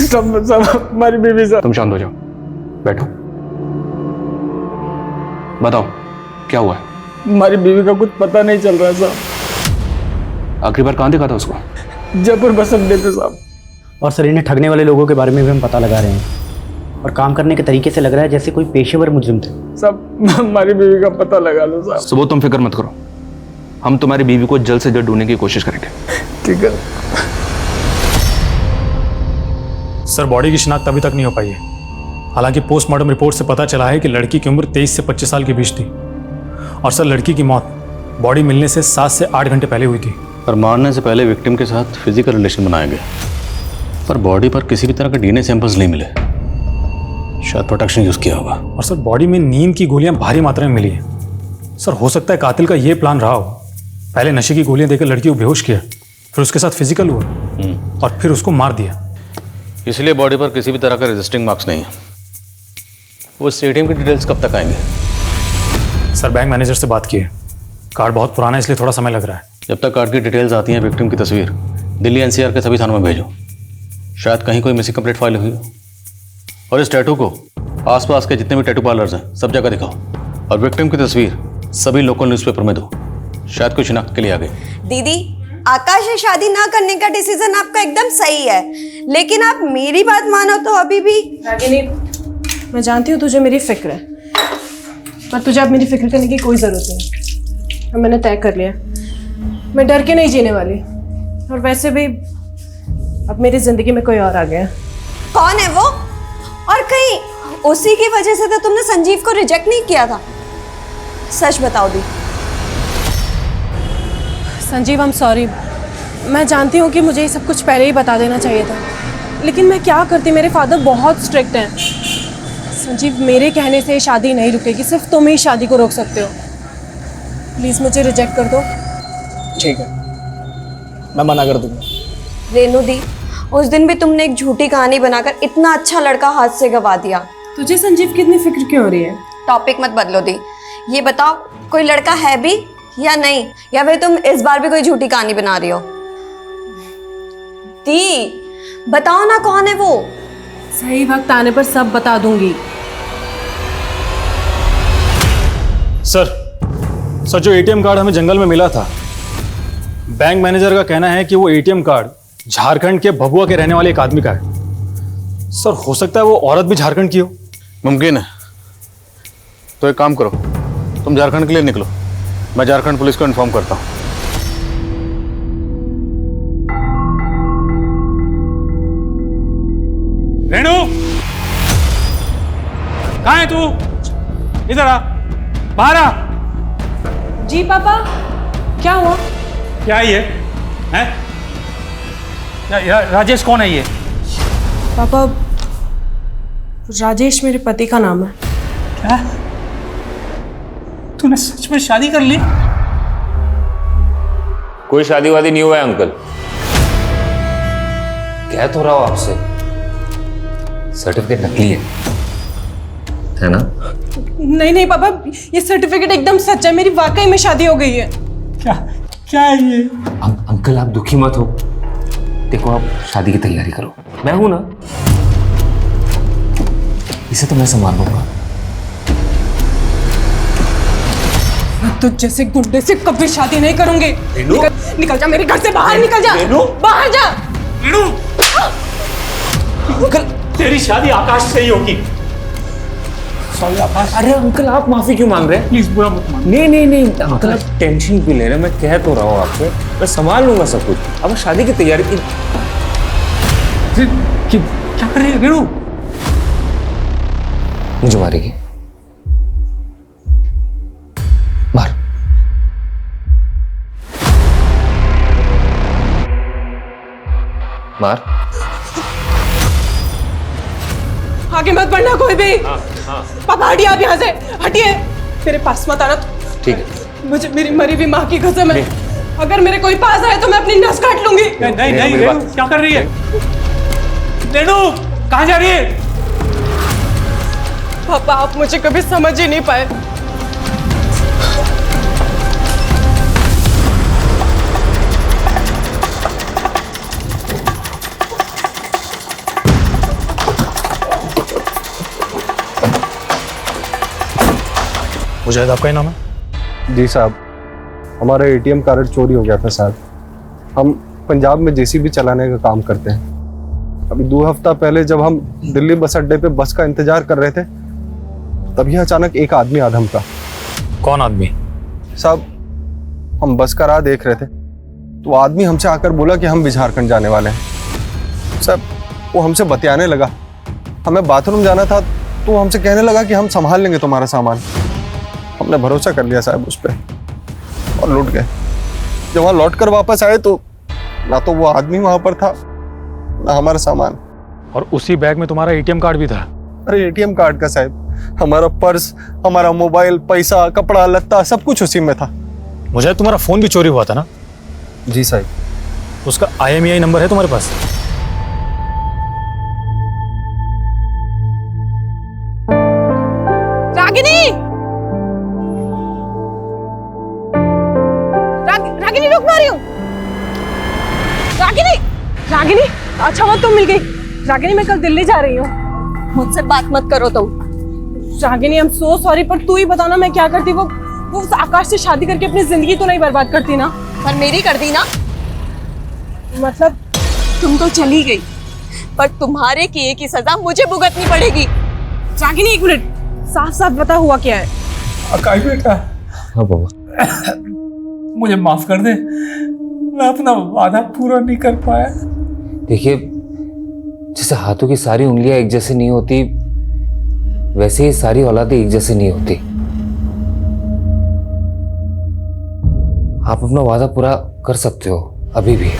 सब हमारी बीवी साहब। तुम शांत हो जाओ, बैठो, बताओ क्या हुआ है? हमारी बीवी का कुछ पता नहीं चल रहा साहब। आखिरी बार कहाँ देखा था उसको? जयपुर बस अड्डे पे साहब। और सर इन्हें ठगने वाले लोगों के बारे में भी हम पता लगा रहे हैं, और काम करने के तरीके से लग रहा है जैसे कोई पेशेवर मुजरिम थे। सब हमारी बीवी का पता लगा लो साहब। सुबह तुम फिक्र मत करो, हम तुम्हारी बीवी को जल्द से जल्द ढूंढने की कोशिश करेंगे। ठीक है सर। बॉडी की शिनाख्त अभी तक नहीं हो पाई है। हालांकि पोस्टमार्टम रिपोर्ट से पता चला है कि लड़की की उम्र 23 से 25 साल के बीच थी, और सर लड़की की मौत बॉडी मिलने से 7 से 8 घंटे पहले हुई थी। पर मारने से पहले विक्टिम के साथ फिजिकल रिलेशन बनाए गए, पर बॉडी पर किसी भी तरह के डीएनए सैंपल्स नहीं मिले। शायद प्रोटेक्शन यूज किया होगा। और सर बॉडी में नींद की गोलियां भारी मात्रा में मिली हैं। सर हो सकता है कातिल का यह प्लान रहा हो, पहले नशे की गोलियां देकर लड़की को बेहोश किया, फिर उसके साथ फिजिकल हुआ और फिर उसको मार दिया। इसलिए बॉडी पर किसी भी तरह का रेजिस्टिंग मार्क्स नहीं है। वो एटीएम की डिटेल्स कब तक आएंगे? सर बैंक मैनेजर से बात की है, कार्ड बहुत पुराना है इसलिए थोड़ा समय लग रहा है। जब तक कार्ड की डिटेल्स आती हैं, विक्टिम की तस्वीर दिल्ली एनसीआर के सभी थानों में भेजो। शायद कहीं कोई मिसिंग कंप्लेंट फाइल हुई हो। और इस टैटू को आसपास के जितने भी टैटू पार्लर्स हैं सब जगह दिखाओ, और विक्टिम की तस्वीर सभी लोकल न्यूज़पेपर में दो। शायद कोई शिनाख्त के लिए आ गई। दीदी, आकाश से शादी ना करने का डिसीजन आपका एकदम सही है, लेकिन आप मेरी बात मानो तो अभी भी। रागिनी, मैं जानती हूँ तुझे मेरी फिक्र है, पर तुझे अब मेरी फिक्र करने की कोई जरूरत नहीं। अब मैंने तय कर लिया, मैं डर के नहीं जीने वाली। और वैसे भी अब मेरी जिंदगी में कोई और आ गया। कौन है वो? और कहीं उसी की वजह से तो तुमने संजीव को रिजेक्ट नहीं किया था? सच बताओ दी। Sanjeev, I am sorry. मैं जानती हूँ कि मुझे ये सब कुछ पहले ही बता देना चाहिए था, लेकिन मैं क्या करती, मेरे फादर बहुत स्ट्रिक्ट हैं। संजीव, मेरे कहने से शादी नहीं रुकेगी, सिर्फ तुम ही शादी को रोक सकते हो। प्लीज़ मुझे रिजेक्ट कर दो। ठीक है, मैं मना कर दूंगा। रेनू दी, उस दिन भी तुमने एक झूठी कहानी बनाकर इतना अच्छा लड़का हाथ से गवा दिया। तुझे संजीव की इतनी फिक्र क्यों हो रही है? टॉपिक मत बदलो दी। ये बताओ, कोई लड़का है भी या नहीं, या फिर तुम इस बार भी कोई झूठी कहानी बना रही हो? दी, बताओ ना कौन है वो। सही वक्त आने पर सब बता दूंगी। सर जो एटीएम कार्ड हमें जंगल में मिला था, बैंक मैनेजर का कहना है कि वो एटीएम कार्ड झारखंड के भभुआ के रहने वाले एक आदमी का है। सर हो सकता है वो औरत भी झारखंड की हो। मुमकिन है। तो एक काम करो, तुम झारखंड के लिए निकलो, मैं झारखंड पुलिस को इन्फॉर्म करता हूँ। रेणु, कहाँ है तू? इधर आ, बाहर आ। जी पापा, क्या हुआ? क्या है ये? हैं? राजेश कौन है ये? पापा, राजेश मेरे पति का नाम है। क्या? तूने सच में शादी कर ली? कोई शादी वादी नहीं हुआ है अंकल। कह तो रहा हूं आपसे, सर्टिफिकेट नकली है ना? नहीं पापा, ये सर्टिफिकेट एकदम सच है, मेरी वाकई में शादी हो गई है। क्या है ये? अंकल आप दुखी मत हो, देखो आप शादी की तैयारी करो, मैं हूं ना, इसे तो मैं संभाल लूंगा। मैं तुझ जैसे गुंडे से कभी शादी नहीं करूंगी। निकल जा मेरे घर से बाहर, निकल जा बाहर जा। अंकल, तेरी शादी आकाश से ही होगी। सॉरी आकाश। अरे अंकल आप माफी क्यों मांग रहे हैं? प्लीज बुरा मत मान। नहीं नहीं नहीं अंकल आप टेंशन क्यों ले रहे हैं? मैं कह तो रहा हूँ आपसे, मैं संभाल लूंगा सब कुछ। अब शादी की तैयारी की क्या कर रहे हैं रेणु? मुझे मारेगी? मार। मार। आगे मत बढ़ना कोई भी। पापा हटिए आप यहाँ से, हटिए। मेरे पास मत आना। ठीक है। मुझे मेरी मरी हुई माँ की कसम है, अगर मेरे कोई पास आए तो मैं अपनी नस काट लूंगी। नहीं नहीं नहीं रेणु, क्या कर रही है रेणु? कहाँ जा रही है? पापा आप मुझे कभी समझ ही नहीं पाए। मुजाहिद आपका ही नाम है? जी साहब, हमारा एटीएम कार्ड चोरी हो गया था साहब। हम पंजाब में जेसीबी चलाने का काम करते हैं। अभी 2 हफ्ता पहले जब हम दिल्ली बस अड्डे पे बस का इंतजार कर रहे थे, तभी अचानक एक आदमी आधम का। कौन आदमी? साहब हम बस का राह देख रहे थे, तो आदमी हमसे आकर बोला कि हम भी झारखंड जाने वाले हैं। साहब वो हमसे बतियाने लगा, हमें बाथरूम जाना था, तो हमसे कहने लगा कि हम संभाल लेंगे तुम्हारा सामान। हमने भरोसा कर लिया साहब उस पर और लौट गए। जब वहाँ लौट कर वापस आए तो ना तो वो आदमी वहां पर था, ना हमारा सामान। और उसी बैग में तुम्हारा एटीएम कार्ड भी था? अरे एटीएम कार्ड का साहब, हमारा पर्स, हमारा मोबाइल, पैसा, कपड़ा लत्ता सब कुछ उसी में था। मुझे तुम्हारा फोन भी चोरी हुआ था ना? जी साहब। उसका IMEI नंबर है तुम्हारे पास? रागिनी, रागिनी रुक, मारी हूँ। रागिनी, रागिनी, अच्छा हुआ तुम मिल गई। रागिनी मैं कल दिल्ली जा रही हूँ। मुझसे बात मत करो तुम। Ragini I am so sorry, पर तू ही बताना मैं क्या करती। वो उस आकाश से शादी करके अपनी जिंदगी तो नहीं बर्बाद करती ना? पर मेरी कर दी ना। मतलब तुम तो चली गई, पर तुम्हारे किए की सजा मुझे भुगतनी पड़ेगी। रागिनी एक मिनट, साफ साफ बता हुआ क्या है? आकाश बेटा, हाँ बाबा, मुझे माफ कर दे, मैं अपना वादा पूरा नहीं कर पाया। देखिए जैसे हाथों की सारी उंगलियां एक जैसे नहीं होती, वैसे ही सारी औलादें एक जैसे नहीं होती। आप अपना वादा पूरा कर सकते हो अभी भी।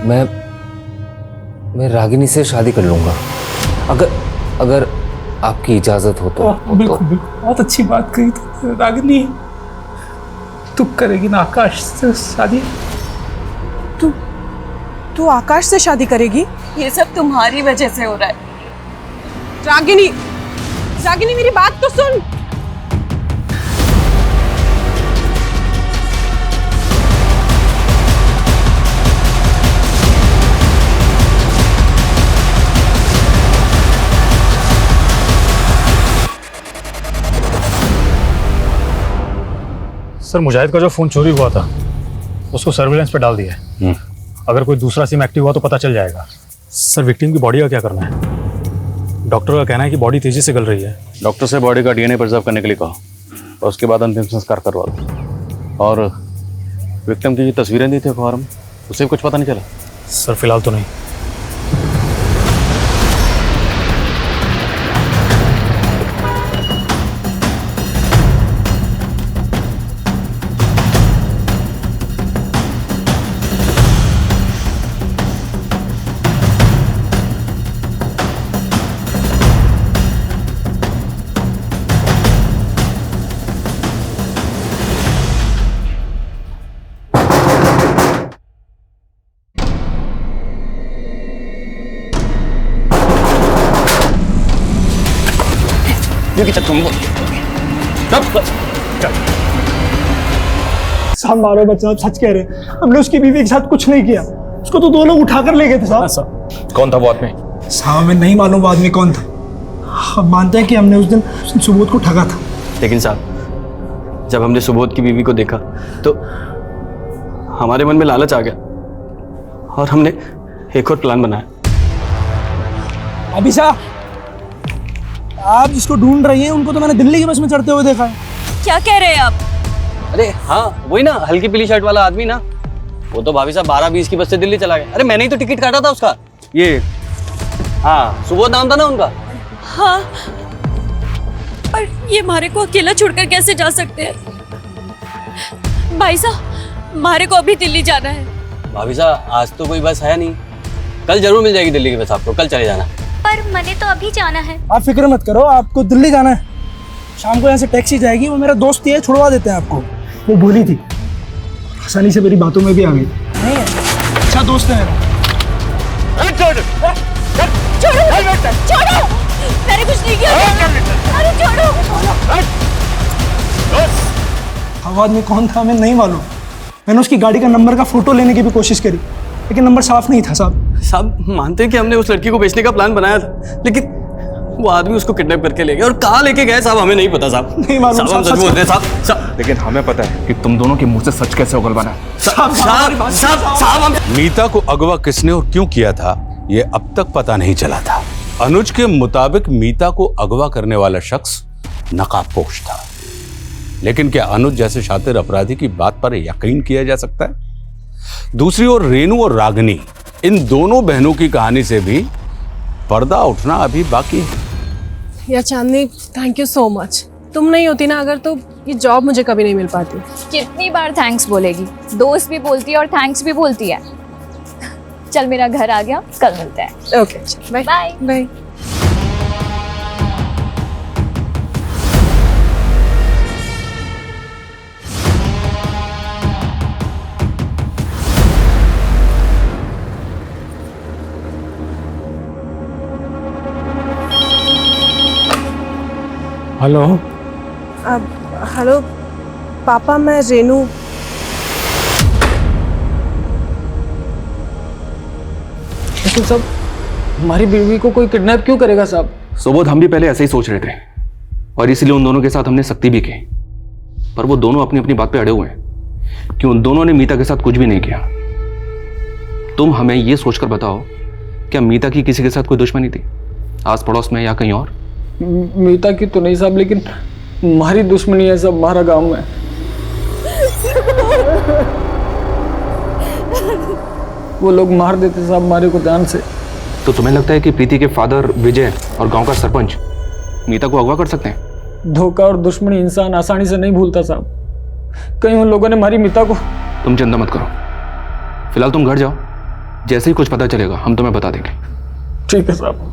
मैं रागिनी से शादी कर लूंगा, अगर आपकी इजाजत हो तो। बिल्कुल बिल्कुल, बहुत अच्छी बात कही तो। रागिनी तू करेगी ना आकाश से शादी? तू आकाश से शादी करेगी? ये सब तुम्हारी वजह से हो रहा है। रागिनी, रागिनी मेरी बात तो सुन। सर मुजाहिद का जो फोन चोरी हुआ था उसको सर्विलेंस पे डाल दिया है। अगर कोई दूसरा सिम एक्टिव हुआ तो पता चल जाएगा। सर विक्टिम की बॉडी का क्या करना है? डॉक्टर का कहना है कि बॉडी तेजी से गल रही है। डॉक्टर से बॉडी का DNA प्रिजर्व करने के लिए कहा और उसके बाद अंतिम संस्कार करवा दो। और विक्टिम की तस्वीरें दी थी अखबार में, उसे भी कुछ पता नहीं चला? सर फिलहाल तो नहीं। साहब मारो बच्चा, आप सच कह रहे हैं। हमने उसकी बीवी के साथ कुछ नहीं किया, उसको तो 2 लोग उठाकर ले गए थे साहब। कौन था वो आदमी? साहब हमें नहीं मालूम वो आदमी कौन था। हम मानते हैं कि हमने उस दिन सुबोध को ठगा था। लेकिन साहब जब हमने सुबोध की बीवी को देखा तो हमारे मन में लालच आ गया और हमने एक और प्लान बनाया। अभी साहब आप जिसको ढूंढ रही हैं उनको तो मैंने दिल्ली की बस में चढ़ते हुए देखा है। क्या कह रहे हैं आप? अरे हाँ, वही ना हल्की पीली शर्ट वाला आदमी ना, वो तो भाभी साहब 12:20 की बस से दिल्ली चला गया। अरे मैंने ही तो टिकट काटा था उसका। ये हाँ, सुबोध नाम था ना उनका। हाँ, पर ये मारे को अकेला छोड़कर कैसे जा सकते हैं? भाई साहब, मारे को अभी दिल्ली जाना है। भाभी साहब आज तो कोई बस है नहीं, कल जरूर मिल जाएगी दिल्ली की बस आपको, कल चले जाना। पर मैंने तो अभी जाना है। आप फिक्र मत करो, आपको दिल्ली जाना है, शाम को यहाँ से टैक्सी जाएगी, वो मेरा दोस्त ही है, छुड़वा देते हैं आपको। वो बोली थी, आसानी से मेरी बातों में भी आ गई। नहीं है, अच्छा दोस्त है मेरा। छोड़ो, छोड़ो, मैंने कुछ नहीं किया। अरे छोड़ो। वो आदमी कौन था हमें नहीं मालूम। मैंने उसकी गाड़ी का नंबर का फोटो लेने की भी कोशिश करी, लेकिन नंबर साफ नहीं था साहब। साहब मानते हैं कि हमने उस लड़की को बेचने का प्लान बनाया था, लेकिन वो आदमी उसको किडनैप करके ले गया, और कहाँ लेके गए साहब हमें नहीं पता साहब। नहीं मालूम साहब, हम सच बोलते हैं साहब। लेकिन हमें पता है कि तुम दोनों के मुंह से सच कैसे उगलवाना है। साहब, मीता को अगवा किसने और क्यों किया था ये अब तक पता नहीं चला था। अनुज के मुताबिक मीता को अगवा करने वाला शख्स नकाबपोश था, लेकिन क्या अनुज जैसे शातिर अपराधी की बात पर यकीन किया जा सकता है? दूसरी ओर रेनू और रागिनी, इन दोनों बहनों की कहानी से भी पर्दा उठना अभी बाकी है। या चांदनी, थैंक यू सो मच। तुम नहीं होती ना अगर, तो ये जॉब मुझे कभी नहीं मिल पाती। कितनी बार थैंक्स बोलेगी? दोस्त भी बोलती है और थैंक्स भी बोलती है। चल मेरा घर आ गया, कल मिलते हैं। Okay, bye bye bye. Hello. Hello papa, मैं रेनू। लेकिन साहब, हमारी बीवी को कोई किडनैप क्यों करेगा साहब? सुबोध, हम भी पहले ऐसे ही सोच रहे थे और इसीलिए उन दोनों के साथ हमने सख्ती भी की, पर वो दोनों अपनी अपनी बात पे अड़े हुए हैं कि उन दोनों ने मीता के साथ कुछ भी नहीं किया। तुम हमें ये सोचकर बताओ, क्या मीता की किसी के साथ कोई दुश्मनी थी, आस पड़ोस में या कहीं और? मीता की तो नहीं साहब, लेकिन हमारी दुश्मनी है सब हमारा गांव में। वो लोग मार देते साहब हमारे को जान से। तो तुम्हें लगता है कि प्रीति के फादर विजय और गांव का सरपंच मीता को अगवा कर सकते हैं? धोखा और दुश्मनी इंसान आसानी से नहीं भूलता साहब। कहीं उन लोगों ने हमारी मीता को। तुम चिंता मत करो, फिलहाल तुम घर जाओ, जैसे ही कुछ पता चलेगा हम तुम्हें बता देंगे। ठीक है साहब।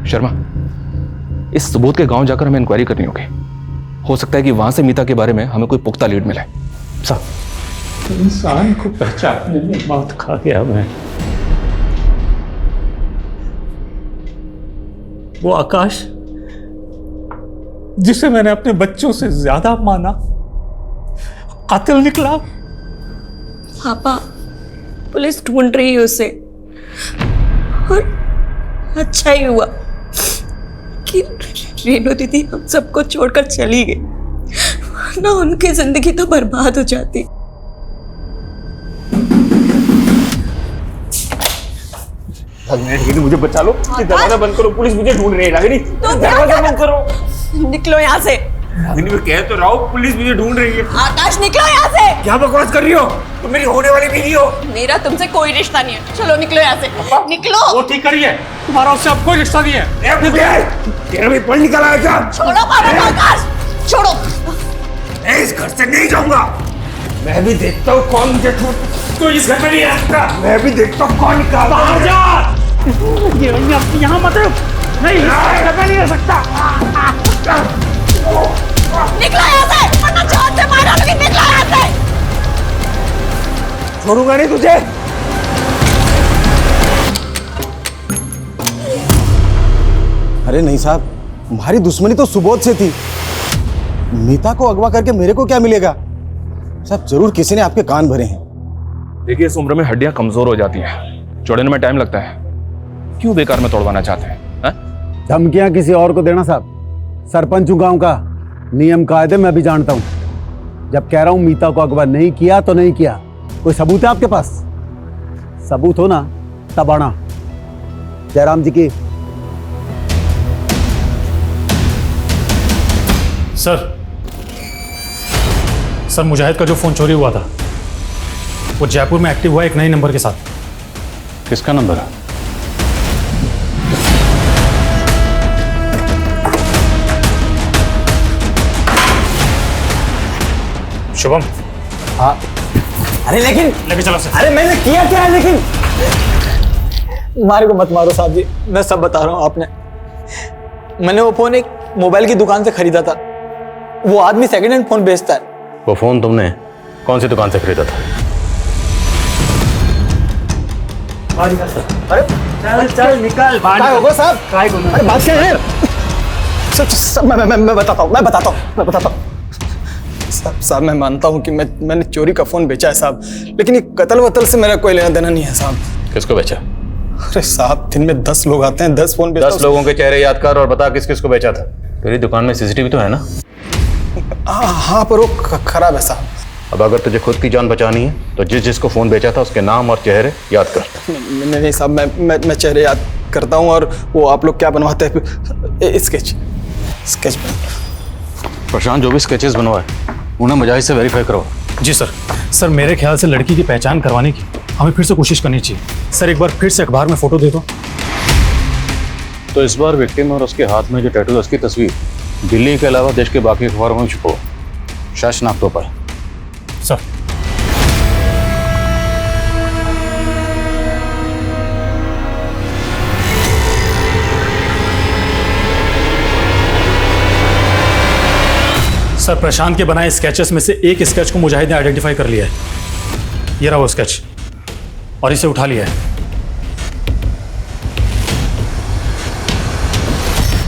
शर्मा, इस सुबोध के गांव जाकर हमें इंक्वायरी करनी होगी। हो सकता है कि वहां से मीता के बारे में हमें कोई पुख्ता लीड मिले। साहब, इंसान को पहचानने में मात खा गया मैं। वो आकाश जिसे मैंने अपने बच्चों से ज्यादा माना, कातिल निकला। पापा, पुलिस ढूंढ रही है उसे, और अच्छा ही हुआ कि रेनू दीदी हम सबको छोड़कर चली गई, वरना उनकी जिंदगी तो बर्बाद हो जाती। मुझे बचा लो, दरवाजा बंद करो, पुलिस मुझे ढूंढ रही है। रागिनी, दरवाजा बंद करो। निकलो यहाँ से। रागिनी, मैं कह तो रहा हूँ, पुलिस मुझे ढूंढ रही है। आकाश, निकलो यहाँ से। क्या बकवास कर रही हो? तुम मेरी होने वाली बीवी हो। मेरा तुमसे कोई रिश्ता नहीं है, चलो निकलो यहाँ से। निकलो। वो ठीक करिए, तुम्हारा उससे अब कोई रिश्ता नहीं है। तेरा भी पल निकल आया क्या? छोड़ो पापा को, आकाश छोड़ो। मैं इस घर से नहीं जाऊंगा। मैं भी देखता हूँ कौन मुझे तो इस घर में नहीं रखता। मैं भी देखता हूँ कौन निकालता है। बाहर जा। यहाँ मत रुक। नहीं, नहीं रह सकता। निकलो यहाँ से, वरना जान से मार डालूंगी। निकलो यहाँ से। छोड़ूंगा नहीं तुझे। अरे नहीं साहब, हमारी दुश्मनी तो सुबोध से थी। मीता को अगवा करके मेरे को क्या मिलेगा? साहब जरूर किसी ने आपके कान भरे हैं। देखिए, इस उम्र में हड्डियां कमजोर हो जाती हैं, जोड़ने में टाइम लगता है। क्यों बेकार में तोड़वाना चाहते हैं? धमकियां किसी और को देना साहब। सरपंच हूं गांव का, नियम कायदे मैं भी जानता हूं। जब कह रहा हूं मीता को अगवा नहीं किया तो नहीं किया। कोई सबूत है आपके पास? सबूत हो ना तब आना। जयराम जी की। सर मुजाहिद का जो फोन चोरी हुआ था वो जयपुर में एक्टिव हुआ एक नए नंबर के साथ। किसका नंबर है? शुभम। हाँ। अरे लेकिन लेके चलो सर। अरे मैंने किया क्या है लेकिन? मारे को मत मारो साहब जी, मैं सब बता रहा हूँ। आपने मैंने वो फोन एक मोबाइल की दुकान से खरीदा था। वो आदमी सेकंड हैंड फोन बेचता है। वो फोन तुमने कौन सी दुकान से खरीदा था? अरे चल निकल। क्या होगा साहब? अरे बात क्या है? सब मैं बताता हूँ। साहब मैं मानता हूँ कि मैंने चोरी का फोन बेचा है साहब, लेकिन ये कत्ल वतल से मेरा कोई लेना देना नहीं है साहब। किसको बेचा? अरे साहब दिन में 10 लोग आते हैं, 10 फोन बेचता 10 लोगों के चेहरे याद कर और बता किस किस को बेचा था। तेरी दुकान में सीसीटीवी तो है ना? हाँ पर वो खराब है साहब। अब अगर तुझे खुद की जान बचानी है तो जिसको फोन बेचा था उसके नाम और चेहरे याद कर। नहीं साहब, मैं चेहरे याद करता हूँ। और वो आप लोग क्या बनवाते हैं? स्केच प्रशांत, जो भी स्केचेस बनवाए उन्हें मुजाहिद से वेरीफाई करो। जी सर मेरे ख्याल से लड़की की पहचान करवाने की हमें फिर से कोशिश करनी चाहिए। सर एक बार फिर से अखबार में फोटो दे दो। तो इस बार विक्टिम और उसके हाथ में जो टैटू है उसकी तस्वीर दिल्ली के अलावा देश के बाकी अखबारों में छुपो, शासनाक तौर पर। सर सर प्रशांत के बनाए स्केचेस में से एक स्केच को मुजाहिद ने आइडेंटिफाई कर लिया है। ये रहा वो स्केच और इसे उठा लिया है।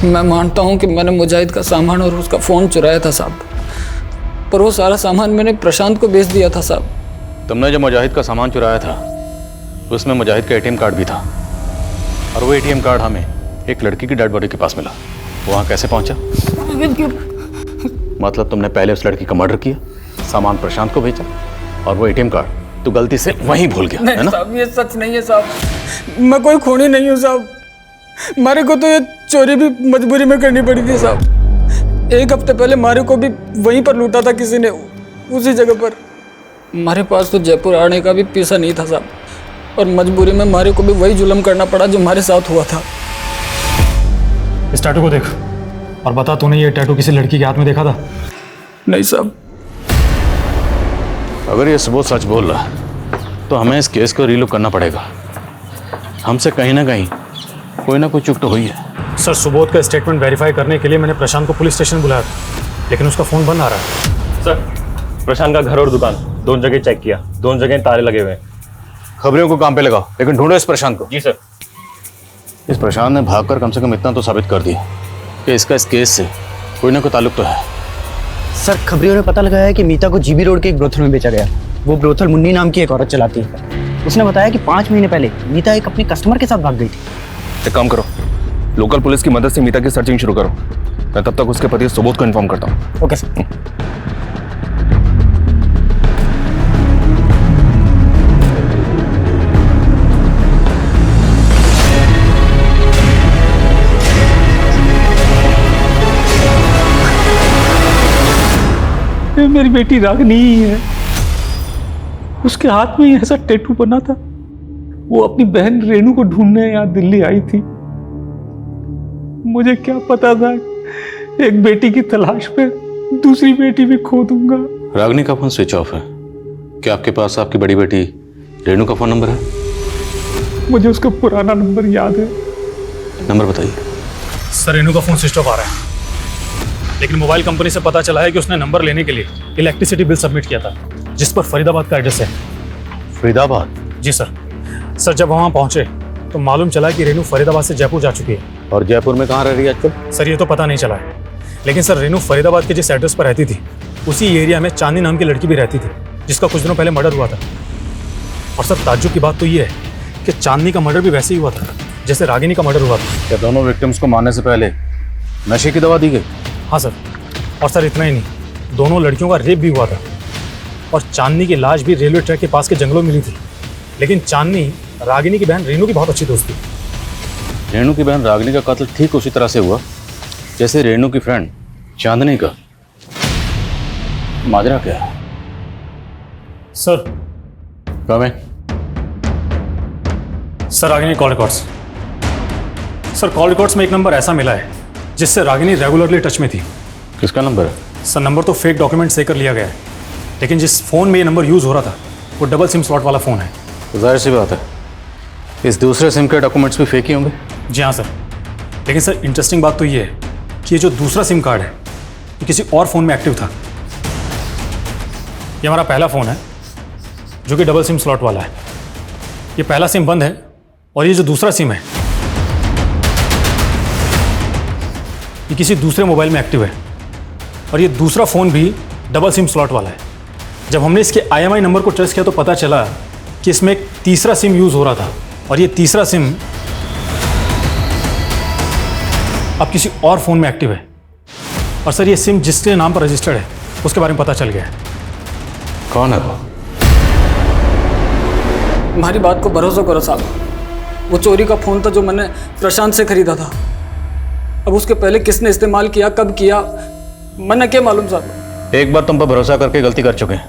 मैं मानता हूं कि मैंने मुजाहिद का सामान और उसका फ़ोन चुराया था साहब, पर वो सारा सामान मैंने प्रशांत को बेच दिया था साहब। तुमने जो मुजाहिद का सामान चुराया था उसमें मुजाहिद का एटीएम कार्ड भी था, और वो एटीएम कार्ड हमें एक लड़की की डेड बॉडी के पास मिला। वहाँ कैसे पहुँचा? मतलब तुमने पहले उस लड़की का मर्डर किया, सामान प्रशांत को भेजा, और वो एटीएम कार्ड तू गलती से वहीं भूल गया, है ना? साहब ये सच नहीं है साहब, मैं कोई खूनी नहीं हूँ साहब। मारे को तो ये चोरी भी मजबूरी में करनी पड़ी थी साहब। एक हफ्ते पहले मारे को भी वहीं पर लूटा था किसी ने, उसी जगह पर। हमारे पास तो जयपुर आने का भी पैसा नहीं था साहब, और मजबूरी में मारे को भी वही जुल्म करना पड़ा जो हमारे साथ हुआ था। इस टैटू को देख और बता, तूने ये टैटू किसी लड़की के हाथ में देखा था? नहीं साहब। अगर ये सबूत सच बोल रहा तो हमें इस केस को रीलुक करना पड़ेगा। हमसे कहीं ना कहीं कोई ना कोई चूक तो हुई है। सर सुबोध का स्टेटमेंट वेरीफाई करने के लिए मैंने प्रशांत को पुलिस स्टेशन बुलाया था, लेकिन उसका फ़ोन बंद आ रहा है। सर प्रशांत का घर और दुकान दोनों जगह चेक किया, दोनों जगह ताले लगे हुए हैं। खबरियों को काम पे लगाओ, लेकिन ढूंढो इस प्रशांत को। जी सर। इस प्रशांत ने भागकर कम से कम इतना तो साबित कर दिया कि इसका इस केस से कोई ना कोई ताल्लुक तो है। सर खबरियों ने पता लगाया है कि मीता को जीबी रोड के एक ब्रोथल में बेचा गया। वो ब्रोथल मुन्नी नाम की एक औरत चलाती है। उसने बताया कि 5 महीने पहले मीता एक अपने कस्टमर के साथ भाग गई थी। एक काम करो, लोकल पुलिस की मदद से मीता की सर्चिंग शुरू करो। मैं तब तक उसके पति सुबोध को इन्फॉर्म करता हूँ। Okay sir. मेरी बेटी रागिनी ही है, उसके हाथ में ही ऐसा टैटू बना था। वो अपनी बहन रेणु को ढूंढने यहाँ दिल्ली आई थी। मुझे क्या पता था एक बेटी की तलाश में दूसरी बेटी भी खो दूंगा। रागिनी का फोन स्विच ऑफ है। क्या आपके पास आपकी बड़ी बेटी रेणु का फोन नंबर है? मुझे उसका पुराना नंबर याद है। नंबर बताइए। सर रेणु का फोन स्विच ऑफ आ रहा है, लेकिन मोबाइल कंपनी से पता चला है कि उसने नंबर लेने के लिए इलेक्ट्रिसिटी बिल सबमिट किया था, जिस पर फरीदाबाद का एड्रेस है। फरीदाबाद? जी सर जब वहाँ पहुंचे तो मालूम चला कि रेणु फरीदाबाद से जयपुर जा चुकी है। और जयपुर में कहाँ रह रही है आजकल? सर ये तो पता नहीं चला है, लेकिन सर रेणु फरीदाबाद के जिस एड्रेस पर रहती थी उसी एरिया में चांदनी नाम की लड़की भी रहती थी, जिसका कुछ दिनों पहले मर्डर हुआ था। और सर ताज्जुब की बात तो ये है कि चांदनी का मर्डर भी वैसे ही हुआ था जैसे रागिनी का मर्डर हुआ था। क्या दोनों विक्टिम्स को मारने से पहले नशे की दवा दी गई? हाँ सर, और सर इतना ही नहीं, दोनों लड़कियों का रेप भी हुआ था, और चांदनी की लाश भी रेलवे ट्रैक के पास के जंगलों में मिली थी। लेकिन चांदनी रागिनी की बहन रेणु की बहुत अच्छी दोस्त थी। रेणु की बहन रागिनी का कत्ल ठीक उसी तरह से हुआ जैसे रेणु की फ्रेंड चांदनी का। माजरा क्या है? Sir come sir Ragini call records. Sir call records में एक नंबर ऐसा मिला है जिससे रागिनी रेगुलरली टच में थी। किसका नंबर है? सर नंबर तो फेक डॉक्यूमेंट से कर लिया गया है, लेकिन जिस फ़ोन में ये नंबर यूज़ हो रहा था वो डबल सिम स्लॉट वाला फ़ोन है। तो जाहिर सी बात है इस दूसरे सिम के डॉक्यूमेंट्स भी फेक ही होंगे। जी हाँ सर, लेकिन सर इंटरेस्टिंग बात तो ये है कि ये जो दूसरा सिम कार्ड है ये किसी और फ़ोन में एक्टिव था। ये हमारा पहला फ़ोन है जो कि डबल सिम स्लॉट वाला है। ये पहला सिम बंद है और ये जो दूसरा सिम है ये किसी दूसरे मोबाइल में एक्टिव है और ये दूसरा फ़ोन भी डबल सिम स्लॉट वाला है। जब हमने इसके IMI नंबर को ट्रेस किया तो पता चला कि इसमें एक तीसरा सिम यूज़ हो रहा था और ये तीसरा सिम अब किसी और फ़ोन में एक्टिव है। और सर ये सिम जिसके नाम पर रजिस्टर्ड है उसके बारे में पता चल गया है। कौन है वो? हमारी बात को भरोसा करो साहब, वो चोरी का फ़ोन था जो मैंने प्रशांत से खरीदा था। अब उसके पहले किसने इस्तेमाल किया, कब किया, मैंने क्या मालूम साहब। एक बार तुम पर भरोसा करके गलती कर चुके हैं,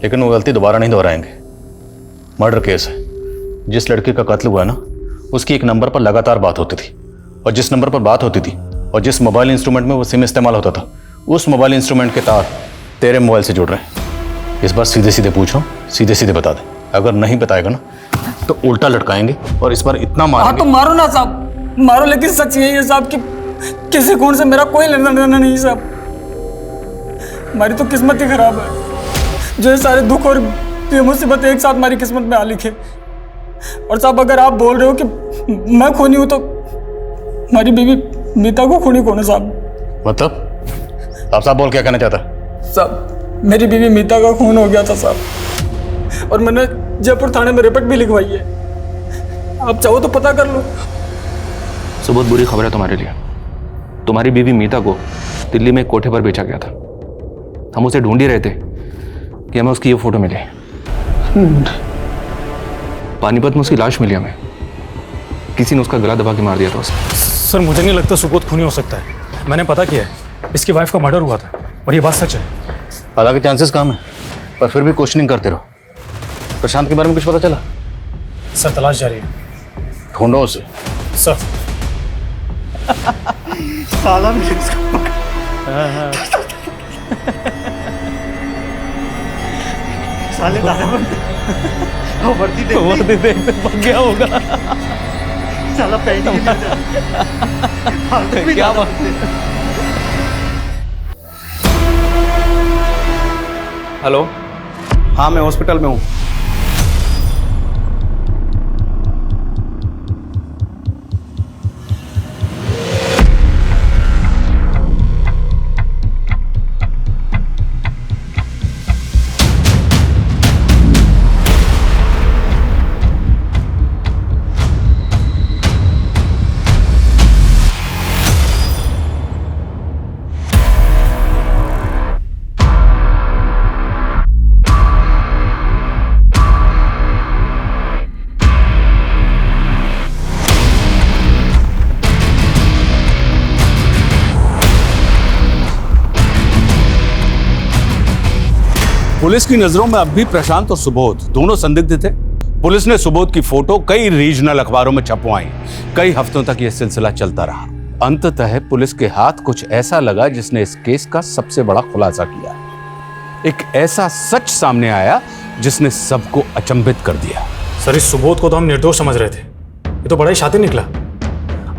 लेकिन वो गलती दोबारा नहीं दोहराएंगे। मर्डर केस है। जिस लड़की का कत्ल हुआ ना उसकी एक नंबर पर लगातार बात होती थी और जिस नंबर पर बात होती थी और जिस मोबाइल इंस्ट्रूमेंट में वो सिम इस्तेमाल होता था उस मोबाइल इंस्ट्रूमेंट के तार तेरे मोबाइल से जुड़ रहे हैं। इस बार सीधे सीधे पूछो, सीधे सीधे बता दे। अगर नहीं बताएगा ना तो उल्टा लटकाएंगे और इस बार इतना मारेंगे। हाँ तो मारो ना साहब, मारो, लेकिन सच यही है साहब कि किसी खून से मेरा कोई लेना देना नहीं साहब। हमारी तो किस्मत ही खराब है जो ये सारे दुख और ये मुसीबत एक साथ हमारी किस्मत में आ लिखे। और साहब अगर आप बोल रहे हो कि मैं खूनी हूं तो हमारी बीवी मीता को खूनी कौन है साहब? मतलब आप साहब बोल क्या कहना चाहता? साहब मेरी बीवी मीता का खून हो गया था साहब और मैंने जयपुर थाने में रिपोर्ट भी लिखवाई है। आप चाहो तो पता कर लो। सो बहुत बुरी खबर है तुम्हारे लिए। तुम्हारी बीवी मीता को दिल्ली में एक कोठे पर बेचा गया था। हम उसे ढूंढ ही रहे थे कि हमें उसकी ये फोटो मिली। पानीपत में उसकी लाश मिली हमें। किसी ने उसका गला दबा के मार दिया था उसे। सर मुझे नहीं लगता सुबोध खूनी हो सकता है। मैंने पता किया है, इसकी वाइफ का मर्डर हुआ था और ये बात सच है। हालांकि चांसेस कम है पर फिर भी क्वेश्चनिंग करते रहो। प्रशांत के बारे में कुछ पता चला? सर तलाश जारी है। ढूंढो उसे। सर साला भी साले वर्दी देखते पक गया होगा। साला क्या बात है? हेलो, हाँ मैं हॉस्पिटल में हूँ। पुलिस की नजरों में अब भी प्रशांत और सुबोध दोनों संदिग्ध थे। पुलिस ने सुबोध की फोटो कई रीजनल अखबारों में छपवाई। कई हफ्तों तक यह सिलसिला चलता रहा। अंततः पुलिस के हाथ कुछ ऐसा लगा जिसने इस केस का सबसे बड़ा खुलासा किया। एक ऐसा सच सामने आया जिसने सबको अचंभित कर दिया। सर इस सुबोध को तो हम निर्दोष समझ रहे थे, ये तो बड़ा ही शातिर निकला।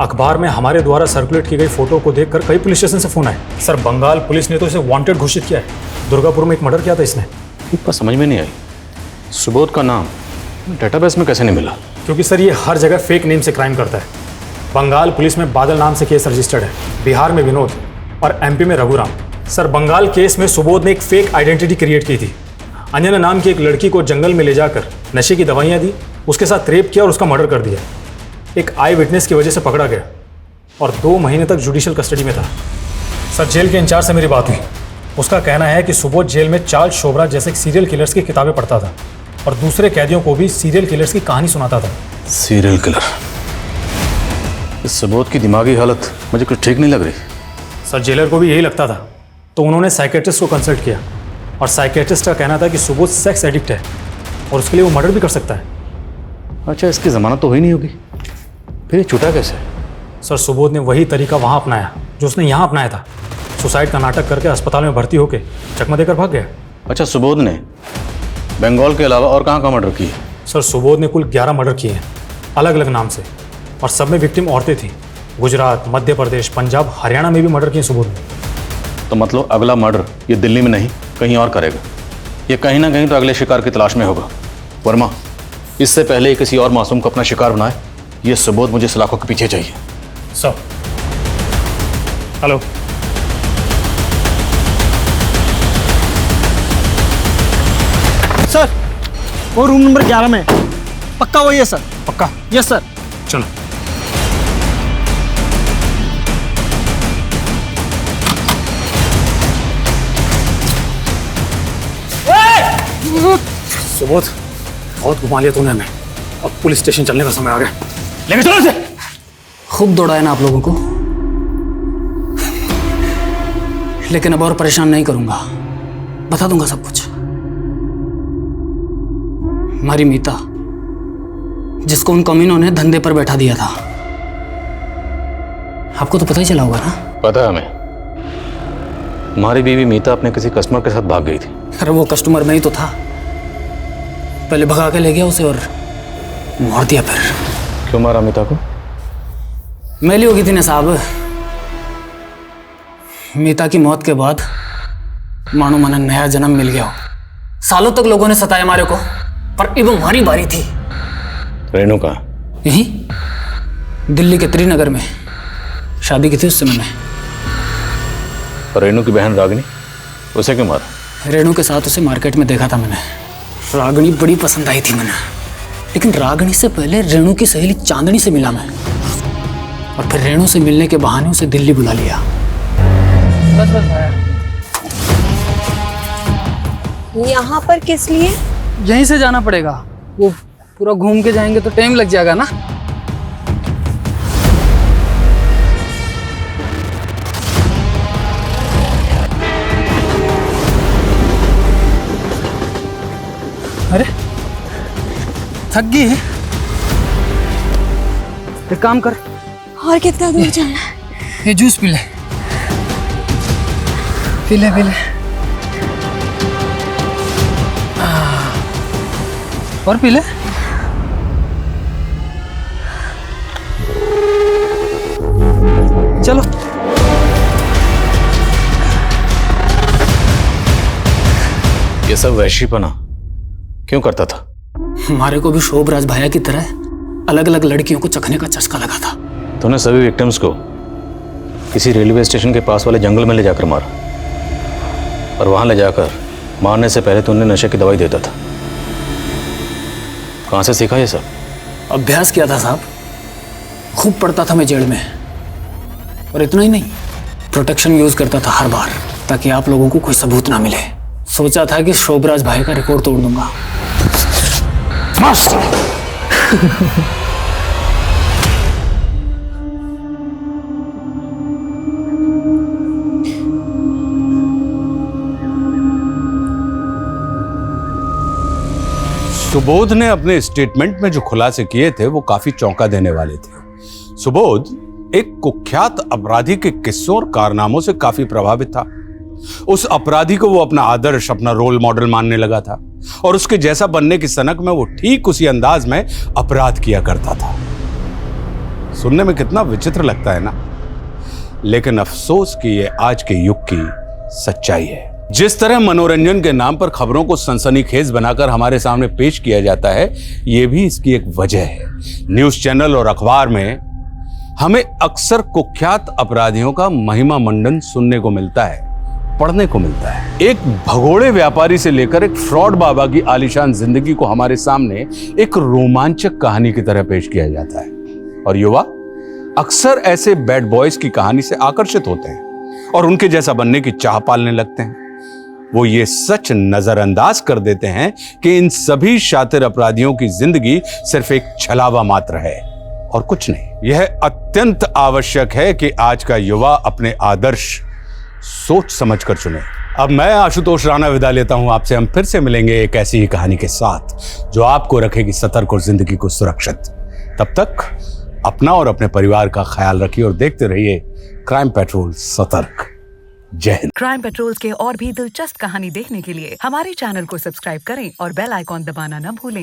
अखबार में हमारे द्वारा सर्कुलेट की गई फोटो को देखकर कई पुलिस स्टेशन से फोन आए। सर बंगाल पुलिस ने तो इसे वांटेड घोषित किया है। दुर्गापुर में एक मर्डर किया था इसने। पर समझ में नहीं आई सुबोध का नाम डेटाबेस में कैसे नहीं मिला? क्योंकि सर ये हर जगह फेक नेम से क्राइम करता है। बंगाल पुलिस में बादल नाम से केस रजिस्टर्ड है, बिहार में विनोद और MP में रघुराम। सर बंगाल केस में सुबोध ने एक फेक आइडेंटिटी क्रिएट की थी। अंजना नाम की एक लड़की को जंगल में ले जाकर नशे की दवाइयाँ दी, उसके साथ रेप किया और उसका मर्डर कर दिया। एक आई विटनेस की वजह से पकड़ा गया और 2 महीने तक जुडिशियल कस्टडी में था। सर जेल के इंचार्ज से मेरी बात हुई। उसका कहना है कि सुबोध जेल में चार्ल्स शोबरा जैसे सीरियल किलर्स की किताबें पढ़ता था और दूसरे कैदियों को भी सीरियल किलर्स की कहानी सुनाता था। Serial killer? इस सुबोध की दिमागी हालत मुझे कुछ ठीक नहीं लग रही। सर जेलर को भी यही लगता था, तो उन्होंने साइकेट्रिस्ट को कंसल्ट किया और साइकेट्रिस्ट का कहना था कि सुबोध सेक्स एडिक्ट है और उसके लिए वो मर्डर भी कर सकता है। अच्छा, इसकी जमानत तो हुई नहीं होगी, फिर ये छूटा कैसे? सर सुबोध ने वही तरीका वहाँ अपनाया जो उसने यहाँ अपनाया था। सुसाइड का नाटक करके अस्पताल में भर्ती होकर चकमा देकर भाग गया। अच्छा, सुबोध ने बंगाल के अलावा और कहाँ मर्डर किए? सर सुबोध ने कुल 11 मर्डर किए हैं अलग अलग नाम से, और सब में विक्टिम औरतें थी। गुजरात, मध्य प्रदेश, पंजाब, हरियाणा में भी मर्डर किए सुबोध ने। तो मतलब अगला मर्डर ये दिल्ली में नहीं कहीं और करेगा। ये कहीं ना कहीं तो अगले शिकार की तलाश में होगा। वर्मा, इससे पहले ये किसी और मासूम को अपना शिकार बनाए, ये सुबोध मुझे सलाखों के पीछे चाहिए। सर हेलो, सर वो रूम नंबर 11 में है। पक्का वही है सर? पक्का? Yes sir. चलो। सुबोध, बहुत घुमा लिया तूने हमें, अब पुलिस स्टेशन चलने का समय आ गया। लेके चलो इसे। खूब दौड़ाया ना आप लोगों को, लेकिन अब और परेशान नहीं करूंगा, बता दूंगा सब कुछ। हमारी मीता, जिसको उन कमीनों ने धंधे पर बैठा दिया था, आपको तो पता ही चला होगा ना? पता है हमें। हमारी बीवी मीता अपने किसी कस्टमर के साथ भाग गई थी। अरे वो कस्टमर में ही तो था, पहले भगा के ले गया उसे और मार दिया। फिर क्यों मारा मीता को? मैली हो गई थी ना साहब। मीता की मौत के बाद मानो मन नया जन्म मिल गया हो। सालों तक लोगों ने सताया हमारे को, पर अब हमारी बारी थी। रेणु का यही दिल्ली के त्रिनगर में शादी की थी उस समय में। रेणु की बहन रागिनी, उसे क्यों मारा? रेणु के साथ उसे मार्केट में देखा था मैंने। रागिनी बड़ी पसंद आई थी मैंने, लेकिन रागिनी से पहले रेणु की सहेली चांदनी से मिला मैं, और फिर रेणु से मिलने के बहाने उसे दिल्ली बुला लिया। बस बस भाया। यहाँ पर किस लिए? यहीं से जाना पड़ेगा, वो पूरा घूम के जाएंगे तो टाइम लग जाएगा ना। अरे थक गई है, एक काम कर। और कितना दूर जाना है? ये जूस पी ले, पी ले, पी ले। और पी ले। चलो। ये सब वैश्यपना क्यों करता था? हमारे को भी शोभराज भैया की तरह अलग अलग लड़कियों को चखने का चस्का लगा था। तूने सभी विक्टिम्स को किसी रेलवे स्टेशन के पास वाले जंगल में ले जाकर मारा, और वहां ले जाकर मारने से पहले तूने नशे की दवाई देता था। कहां से सीखा ये सब? अभ्यास किया था साहब, खूब पढ़ता था मैं जेल में, और इतना ही नहीं, प्रोटेक्शन यूज करता था हर बार, ताकि आप लोगों को कोई सबूत ना मिले। सोचा था कि शोभराज भाई का रिकॉर्ड तोड़ दूंगा। सुबोध ने अपने स्टेटमेंट में जो खुलासे किए थे वो काफी चौंका देने वाले थे। सुबोध एक कुख्यात अपराधी के किस्सों और कारनामों से काफी प्रभावित था। उस अपराधी को वो अपना आदर्श, अपना रोल मॉडल मानने लगा था, और उसके जैसा बनने की सनक में वो ठीक उसी अंदाज में अपराध किया करता था। सुनने में कितना विचित्र लगता है ना, लेकिन अफसोस कि ये आज के युग की सच्चाई है। जिस तरह मनोरंजन के नाम पर खबरों को सनसनीखेज बनाकर हमारे सामने पेश किया जाता है, यह भी इसकी एक वजह है। न्यूज चैनल और अखबार में हमें अक्सर कुख्यात अपराधियों का महिमा मंडन सुनने को मिलता है, पढ़ने को मिलता है। एक भगोड़े व्यापारी से लेकर एक फ्रॉड बाबा की आलीशान जिंदगी को हमारे सामने एक रोमांचक कहानी की तरह पेश किया जाता है, और युवा अक्सर ऐसे बैड बॉयज की कहानी से आकर्षित होते हैं और उनके जैसा बनने की चाह पालने लगते हैं। वो ये सच नजरअंदाज कर देते हैं कि इन सभी शातिर अपराधियों की जिंदगी सिर्फ एक छलावा मात्र है, और कुछ नहीं। यह अत्यंत आवश्यक है कि आज का युवा अपने आदर्श सोच समझकर चुने। अब मैं आशुतोष राणा विदा लेता हूं आपसे। हम फिर से मिलेंगे एक ऐसी ही कहानी के साथ जो आपको रखेगी सतर्क और जिंदगी को सुरक्षित। तब तक अपना और अपने परिवार का ख्याल रखिए और देखते रहिए क्राइम पेट्रोल सतर्क। जय हिंद। क्राइम पेट्रोल के और भी दिलचस्प कहानी देखने के लिए हमारे चैनल को सब्सक्राइब करें और बेल आइकॉन दबाना न भूलें।